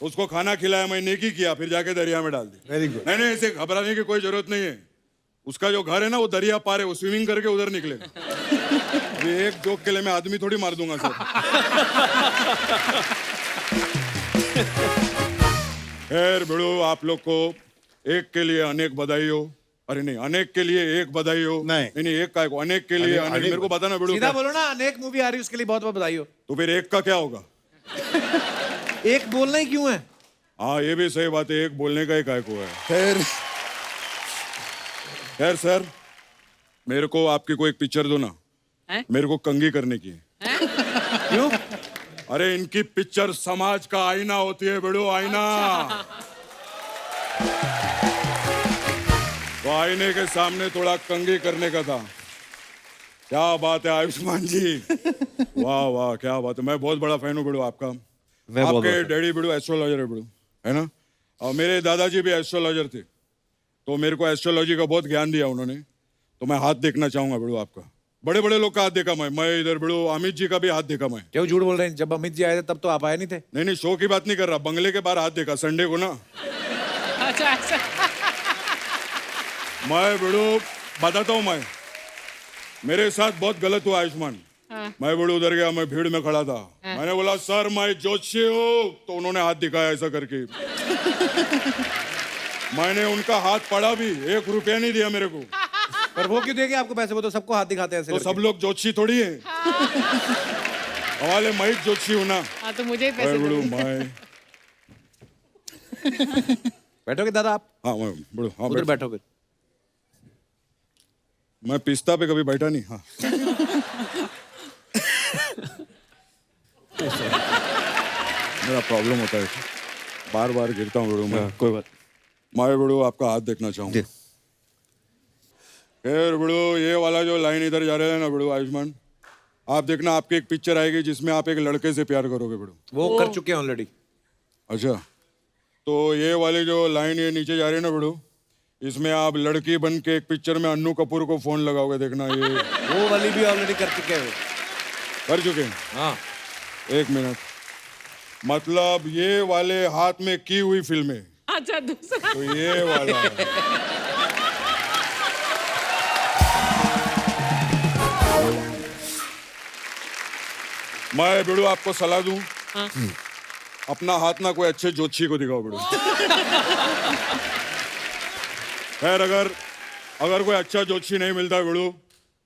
उसको खाना खिलाया, मैं नेकी किया, फिर जाके दरिया में डाल दी। Very good. नहीं ऐसे घबराने की कोई जरूरत नहीं है। उसका जो घर है ना वो दरिया पार है, वो स्विमिंग करके उधर निकलेगा। अभी एक जोक के लिए मैं आदमी थोड़ी मार दूंगा सर। खैर बिड़ू, आप लोग को एक के लिए अनेक बधाई हो। अरे नहीं, अनेक के लिए एक बधाई हो। नहीं एक का अनेक के लिए अनेक। मेरे को बताना बिड़ू। सीधा बोलो ना, अनेक मूवी आ रही है उसके लिए बहुत बहुत बधाई हो। तो फिर एक का क्या होगा? एक बोलना ही क्यों है? हाँ ये भी सही बात है, एक बोलने का ही काय को है। खैर सर, मेरे को आपकी कोई एक पिक्चर दो ना। मेरे को कंघी करने की है। क्यों? अरे इनकी पिक्चर समाज का आईना होती है बिड़ू, आईना। तो आईने के सामने थोड़ा कंघी करने का था। क्या बात है आयुष्मान जी, वाह वाह क्या बात है। मैं बहुत बड़ा फैन हूँ बिड़ू आपका। आपके डैडी बिड़ू एस्ट्रोलॉजर है बिड़ू, है ना। और मेरे दादाजी भी एस्ट्रोलॉजर थे, तो मेरे को एस्ट्रोलॉजी का बहुत ज्ञान दिया उन्होंने। तो मैं हाथ देखना चाहूंगा बिड़ू आपका। बड़े बड़े लोग का हाथ देखा मैं इधर बिड़ू, अमित जी का भी हाथ देखा मैं। क्यों झूठ बोल रहे हैं? जब अमित जी आए थे तब तो आप आए नहीं थे। नहीं शो की बात नहीं कर रहा, बंगले के बाहर हाथ देखा संडे को ना। अच्छा अच्छा। मैं बिड़ू बताता हूँ, मैं मेरे साथ बहुत गलत हुआ आयुष्मान। मैं बिड़ू उधर गया, मैं भीड़ में खड़ा था। मैंने बोला सर मैं ज्योतिषी हूँ, तो उन्होंने हाथ दिखाया ऐसा करके। मैंने उनका हाथ पढ़ा भी, 1 रुपया नहीं दिया मेरे को। पर वो क्यों देंगे आपको पैसे? वो तो सबको हाथ दिखाते हैं ऐसे तो करके। सब लोग ज्योतिषी थोड़ी है। हमारे मैं ज्योतिषी हूँ ना। हाँ तो मुझे ही पैसे दो। बिड़ू मैं बैठोगे दादा आप? हाँ मैं बिड़ू, हाँ उधर बैठो फिर। मैं पिस्ता पे कभी बैठा नहीं। हाँ मेरा प्रॉब्लम होता है, बार बार गिरता हूँ बिड़ू मैं। कोई बात। मैं बिड़ू आपका हाथ देखना चाहूँगा। खैर बिड़ू, ये वाला जो लाइन इधर जा रहा है ना बिड़ू आयुष्मान, आप देखना आपकी एक पिक्चर आएगी जिसमें आप एक लड़के से प्यार करोगे बिड़ू। वो कर चुके हैं ऑलरेडी। अच्छा, तो ये वाली जो लाइन ये नीचे जा रही है ना बिड़ू, इसमें आप लड़की बन के एक पिक्चर में अन्नू कपूर को फोन लगाओगे, देखना ये। वो वाली भी ऑलरेडी कर चुके हैं। कर चुके हैं? हाँ। एक मिनट, मतलब ये वाले हाथ में की हुई फिल्में। अच्छा दूसरा। तो ये वाला है। मैं बिड़ू आपको सलाह दूं, अपना हाथ ना कोई अच्छे ज्योतिषी को दिखाओ बिड़ू। खैर अगर कोई अच्छा ज्योतिषी नहीं मिलता बिड़ू,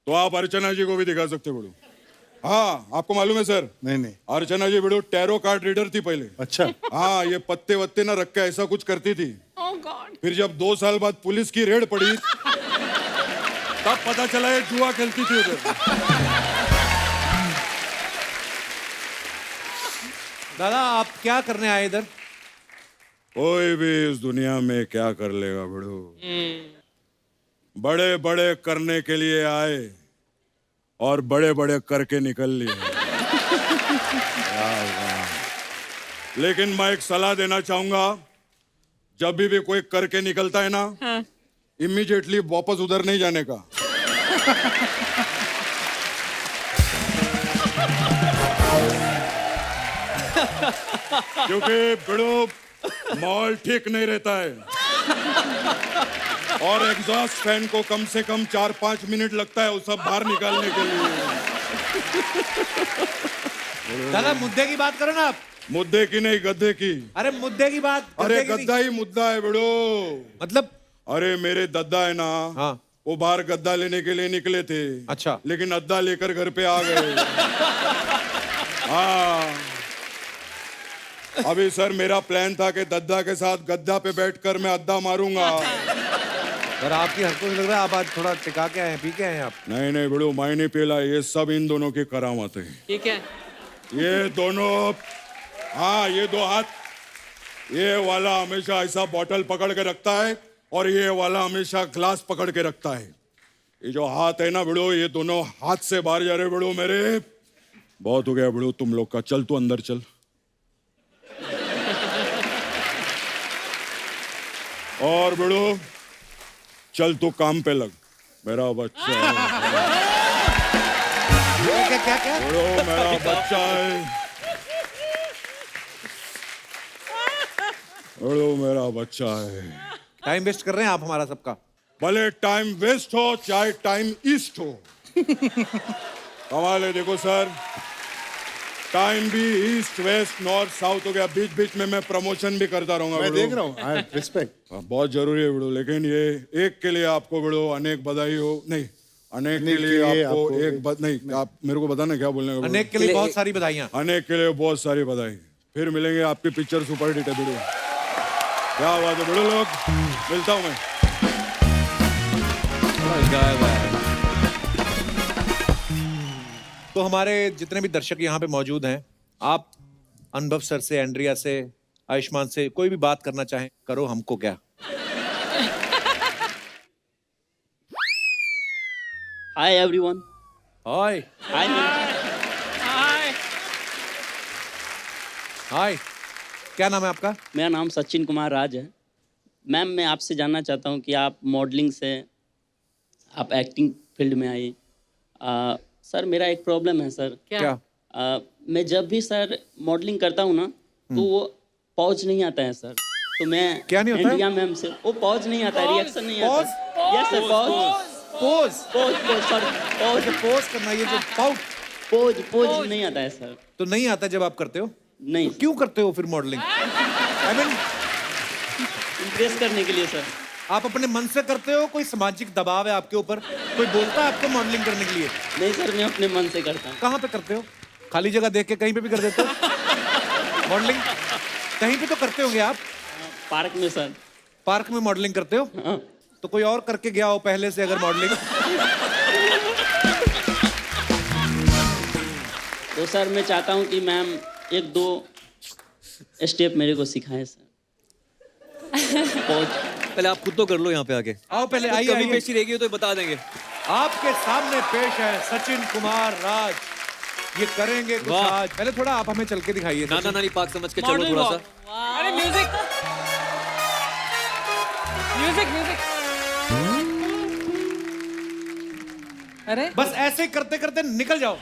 तो आप अर्चना जी को भी दिखा सकते बिड़ू। हाँ आपको मालूम है सर? नहीं अर्चना जी बिड़ू टैरो कार्ड रीडर थी पहले। अच्छा। हाँ ये पत्ते वत्ते ना रख के ऐसा कुछ करती थी। Oh God. फिर जब 2 साल बाद पुलिस की रेड पड़ी, तब पता चला ये जुआ खेलती थी उधर। दादा आप क्या करने आए इधर? कोई भी इस दुनिया में क्या कर लेगा बिड़ू, बड़े बड़े करने के लिए आए और बड़े बड़े करके निकल लिए। लेकिन मैं एक सलाह देना चाहूंगा, जब भी कोई करके निकलता है ना, इमीडिएटली वापस उधर नहीं जाने का। क्योंकि बिड़ो माहौल ठीक नहीं रहता है और एग्जॉस्ट फैन को कम से कम 4-5 मिनट लगता है वो सब बाहर निकालने के लिए। दादा मुद्दे की बात करो ना आप। मुद्दे की नहीं, गद्दे की। अरे मुद्दे की बात। अरे गद्दे की गद्दा ही मुद्दा है बिड़ो। मतलब अरे मेरे दद्दा है ना, हाँ। वो बाहर गद्दा लेने के लिए निकले थे। अच्छा। लेकिन अद्दा लेकर घर पे आ गए। हाँ, अभी सर मेरा प्लान था कि दद्दा के साथ गद्दा पे बैठकर मैं अद्दा मारूंगा। सर आपकी हरकत लग रहा है आप आज थोड़ा टिका के आए, पी के आए आप। नहीं नहीं बिड़ो, मैं नहीं पीला, ये सब इन दोनों की करामत है। ठीक है। ये दोनों, हाँ ये दो हाथ, ये वाला हमेशा ऐसा बॉटल पकड़ के रखता है और ये वाला हमेशा ग्लास पकड़ के रखता है। ये जो हाथ है ना बिड़ो, ये दोनों हाथ से बाहर जा रहे बिड़ो मेरे। बहुत हो गया बिड़ो तुम लोग का, चल तू अंदर चल। और बिड़ो चल तू काम पे लग, मेरा बच्चा है। क्या क्या क्या? बिड़ो मेरा बच्चा है, बिड़ो मेरा बच्चा है। टाइम वेस्ट कर रहे हैं आप हमारा सबका। भले टाइम वेस्ट हो चाहे टाइम ईस्ट हो। कमाल है, देखो सर, टाइम भी ईस्ट वेस्ट नॉर्थ साउथ हो गया, बीच बीच में मैं प्रमोशन भी करता रहूंगा। मैं बिड़ो। देख रहा हूँ, आई रिस्पेक्ट। बहुत जरूरी है बिड़ो, लेकिन ये एक के लिए आपको बिड़ो अनेक बधाई हो। नहीं, अनेक के लिए आपको एक नहीं, आप मेरे को बताना क्या बोलने का। अनेक के लिए बहुत सारी बधाइयाँ। अनेक के लिए बहुत सारी बधाई। फिर मिलेंगे, आपकी पिक्चर सुपर हिट है बिड़ो। क्या बात है बिड़ो, लोग मिलता हूँ मैं। तो हमारे जितने भी दर्शक यहाँ पे मौजूद हैं, आप अनुभव सर से, एंड्रिया से, आयुष्मान से कोई भी बात करना चाहें, करो, हमको क्या। Hi everyone. हाय हाय हाय। हाय, क्या नाम है आपका? मेरा नाम सचिन कुमार राज है। मैम मैं आपसे जानना चाहता हूँ कि आप मॉडलिंग से आप एक्टिंग फील्ड में आई। सर मेरा एक प्रॉब्लम है सर। क्या? मैं जब भी सर मॉडलिंग करता हूँ ना तो वो पॉज नहीं आता है सर। तो मैं क्या नहीं होता है? इंडिया मैम से वो पॉज नहीं आता है, रिएक्शन नहीं आता है। Yes sir, pause pose. Pause pause sir, pause pose करना, ये जो पाउट पॉज पॉज नहीं आता है सर। तो नहीं आता जब आप करते हो? नहीं, तो क्यों करते हो फिर मॉडलिंग? आई मीन इम्प्रेस करने के लिए सर। आप अपने मन से करते हो, कोई सामाजिक दबाव है आपके ऊपर, कोई बोलता है आपको मॉडलिंग करने के लिए? नहीं सर, मैं अपने मन से करता हूँ। कहाँ पे करते हो? खाली जगह देख के कहीं पे भी कर देते हो मॉडलिंग? कहीं पे तो करते होंगे आप। पार्क में सर। पार्क में मॉडलिंग करते हो? हाँ। तो कोई और करके गया हो पहले से अगर मॉडलिंग? तो सर मैं चाहता हूँ कि मैम 1-2 स्टेप मेरे को सिखाएं सर। पहले आप खुद तो कर लो यहाँ पे आके। आओ पहले, कुछ आइए कमी आइए। पेशी रहेगी तो बता देंगे। आपके सामने पेश है सचिन कुमार राज। ये करेंगे कुछ वाह। आज। पहले थोड़ा आप हमें चल के दिखाइए। नाना नानी पाक समझ के चलो मॉडल थोड़ा वॉक। सा। अरे म्यूजिक म्यूजिक म्यूजिक। अरे बस ऐसे ही करते करते निकल जाओ।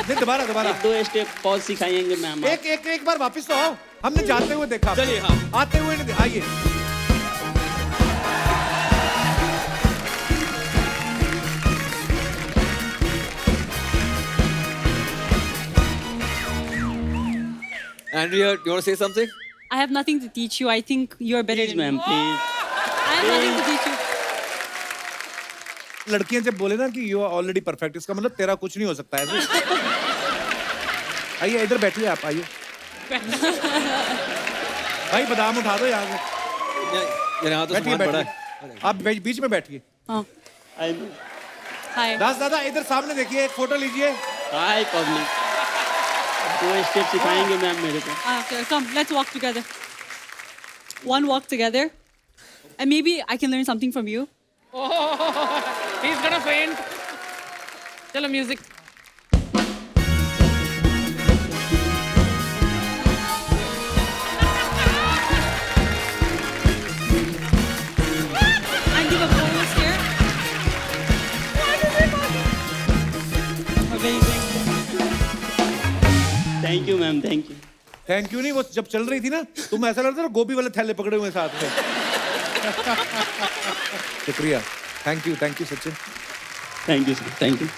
नहीं, दोबारा दोबारा। 1-2 स्टेप पॉज सिखाएंगे मैम। एक बार वापस तो आओ, हमने जाते हुए देखा। चलिए, हाँ। आते हुए नहीं, आइए। Andrea, you want to say something? I have nothing to teach you. I think you're better please than ma'am me. Please. I have nothing to teach you. लड़कियां जब बोले ना कि यू आर ऑलरेडी परफेक्ट, इसका मतलब तेरा कुछ नहीं हो सकता है। आइए इधर बैठिए, आप आइए। भाई बादाम उठा दो यहाँ से। यहाँ तो बैठिए सामान पड़ा है। बैठिए, आप बीच में बैठिए। Oh, हाय hi. दास दादा इधर सामने देखिए, एक फोटो लीजिए। हाय पब्लिक। 2 स्टेप सिखाएंगे मैम मेरे को। Okay, come, let's walk together. One walk together. And maybe I can learn something from you. he's gonna faint. चलो music. And give a bonus here. Thank you ma'am, thank you. Thank you नहीं, वो जब चल रही थी ना तुम ऐसा लगता था गोभी वाले थैले पकड़े हुए साथ में। शुक्रिया, thank you Sachin. Thank you sir, thank you.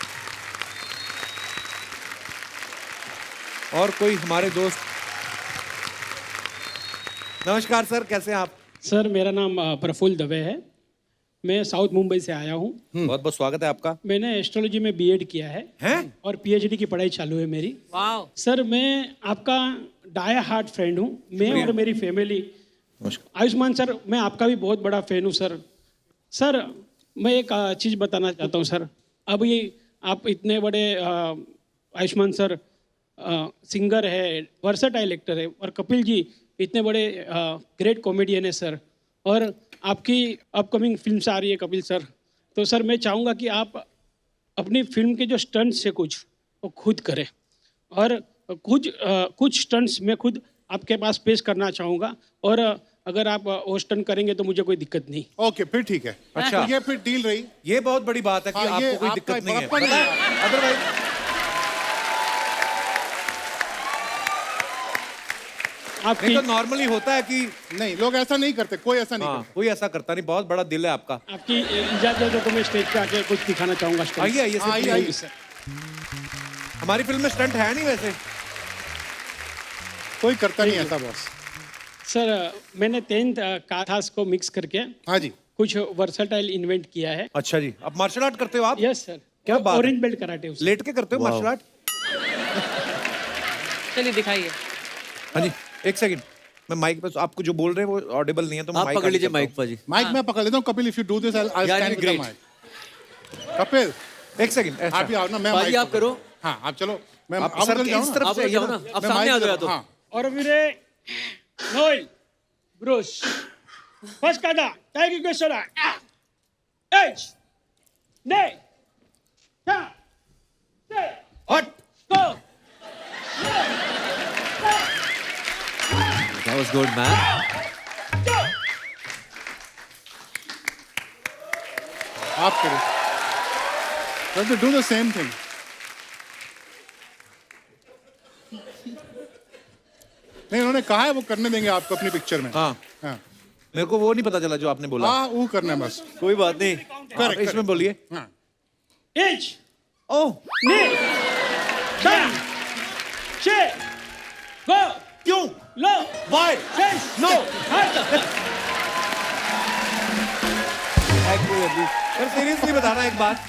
और कोई हमारे दोस्त? नमस्कार सर, कैसे हैं आप? सर मेरा नाम प्रफुल्ल दवे है, मैं साउथ मुंबई से आया हूँ। बहुत बहुत स्वागत है आपका। मैंने एस्ट्रोलॉजी में बीएड किया है हैं? और पीएचडी की पढ़ाई चालू है मेरी। वाह। सर मैं आपका डाया हार्ट फ्रेंड हूँ, मैं और मेरी फैमिली। आयुष्मान सर, मैं आपका भी बहुत बड़ा फैन हूँ सर। सर मैं एक चीज़ बताना चाहता हूँ सर। अब ये आप इतने बड़े आयुष्मान सर सिंगर है, वर्सेटाइल एक्टर है, और कपिल जी इतने बड़े ग्रेट कॉमेडियन है सर। और आपकी अपकमिंग फिल्म आ रही है कपिल सर, तो सर मैं चाहूँगा कि आप अपनी फिल्म के जो स्टंट्स है कुछ वो खुद करें, और कुछ स्टंट्स मैं खुद आपके पास पेश करना चाहूँगा, और अगर आप वो स्टंट करेंगे तो मुझे कोई दिक्कत नहीं। ओके, फिर ठीक है। अच्छा। तो ये फिर डील रही। ये बहुत बड़ी बात है कि हाँ, ये आपको कोई आपका दिक्कत नहीं है। बड़प्पन नहीं है। अदरवाइज आपकी तो नॉर्मली होता है कि नहीं, लोग ऐसा नहीं करते, कोई ऐसा नहीं हाँ, करता। कोई ऐसा करता नहीं। बहुत बड़ा दिल है आपका। आपकी इजाज़त है तो मैं स्टेज पे आके कुछ दिखाना चाहूँगा। आइए आइए सर, आइए, प्लीज। आइए। सर हमारी फिल्म में स्टंट है नहीं वैसे। कोई करता नहीं ऐसा बॉस। सर मैंने 10th काथास को मिक्स करके हाँ जी। कुछ वर्सेटाइल इन्वेंट किया है। अच्छा जी, आप मार्शल आर्ट करते हो आप? Yes sir. क्या बात है। ऑरेंज बेल्ट कराटे उससे। लेट के करते हो मार्शल आर्ट? चलिए दिखाइए। हाँ जी, एक सेकंड, मैं माइक पे आपको जो बोल रहे हैं वो ऑडिबल नहीं है तो मैं आप माइक पकड़ लीजिए आगे माइक करता पर जी। माइक मैं पकड़ लेता हूँ। Kapil, if you do this I Yeah, stand with the great. Mic. Kapil, हूं। एक सेकंड, आप ही आओ ना, मैं पाजी mic आप पकड़- करो। हाँ, आप चलो। मैं आप आप सर उधर के जाओ इस ना। तरफ आप से उधर जाओ आइए ना, ना। आप मैं सामने mic आ उधर- गया तो। हाँ। और मेरे नोएल ब्रूस फर्स्ट काटा टाइगर के सोडा एच ने टा से हट। गो। That was good man. आप करो। Do the same thing. नहीं, उन्होंने कहा है वो करने देंगे आपको अपनी पिक्चर में। हाँ, हाँ, मेरे को वो नहीं पता चला जो आपने बोला। हाँ, वो करना है बस। कोई बात नहीं, आप इसमें बोलिए। हाँ। एच ओह, ने टा से गो क्यों? लो Why? सेस No. हट। सर सीरियसली बताना एक बात,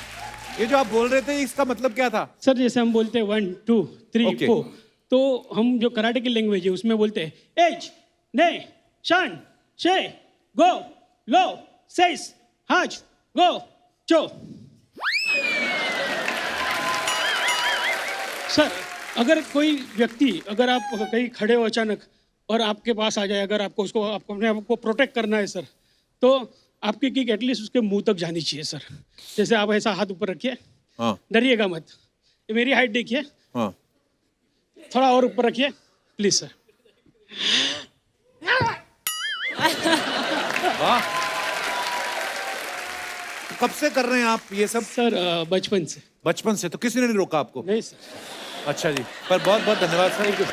ये जो आप बोल रहे थे इसका मतलब क्या था? सर जैसे हम बोलते हैं 1 2 3 Okay. 4, तो हम जो कराटे की लैंग्वेज है उसमें बोलते हैं एच ने शान शे गो लो सेस हाज गो चो। सर अगर कोई व्यक्ति, अगर आप कहीं खड़े हो अचानक और आपके पास आ जाए, अगर आपको उसको आपको अपने आप को प्रोटेक्ट करना है सर, तो आपकी किक एटलीस्ट उसके मुंह तक जानी चाहिए सर। जैसे आप ऐसा हाथ ऊपर रखिए, हाँ डरिएगा मत। ये मेरी हाइट देखिए, हाँ, थोड़ा और ऊपर रखिए प्लीज सर। कब से कर रहे हैं आप ये सब? सर बचपन से। बचपन से? तो किसी ने नहीं रोका आपको? नहीं सर। अच्छा जी, पर बहुत बहुत धन्यवाद सर।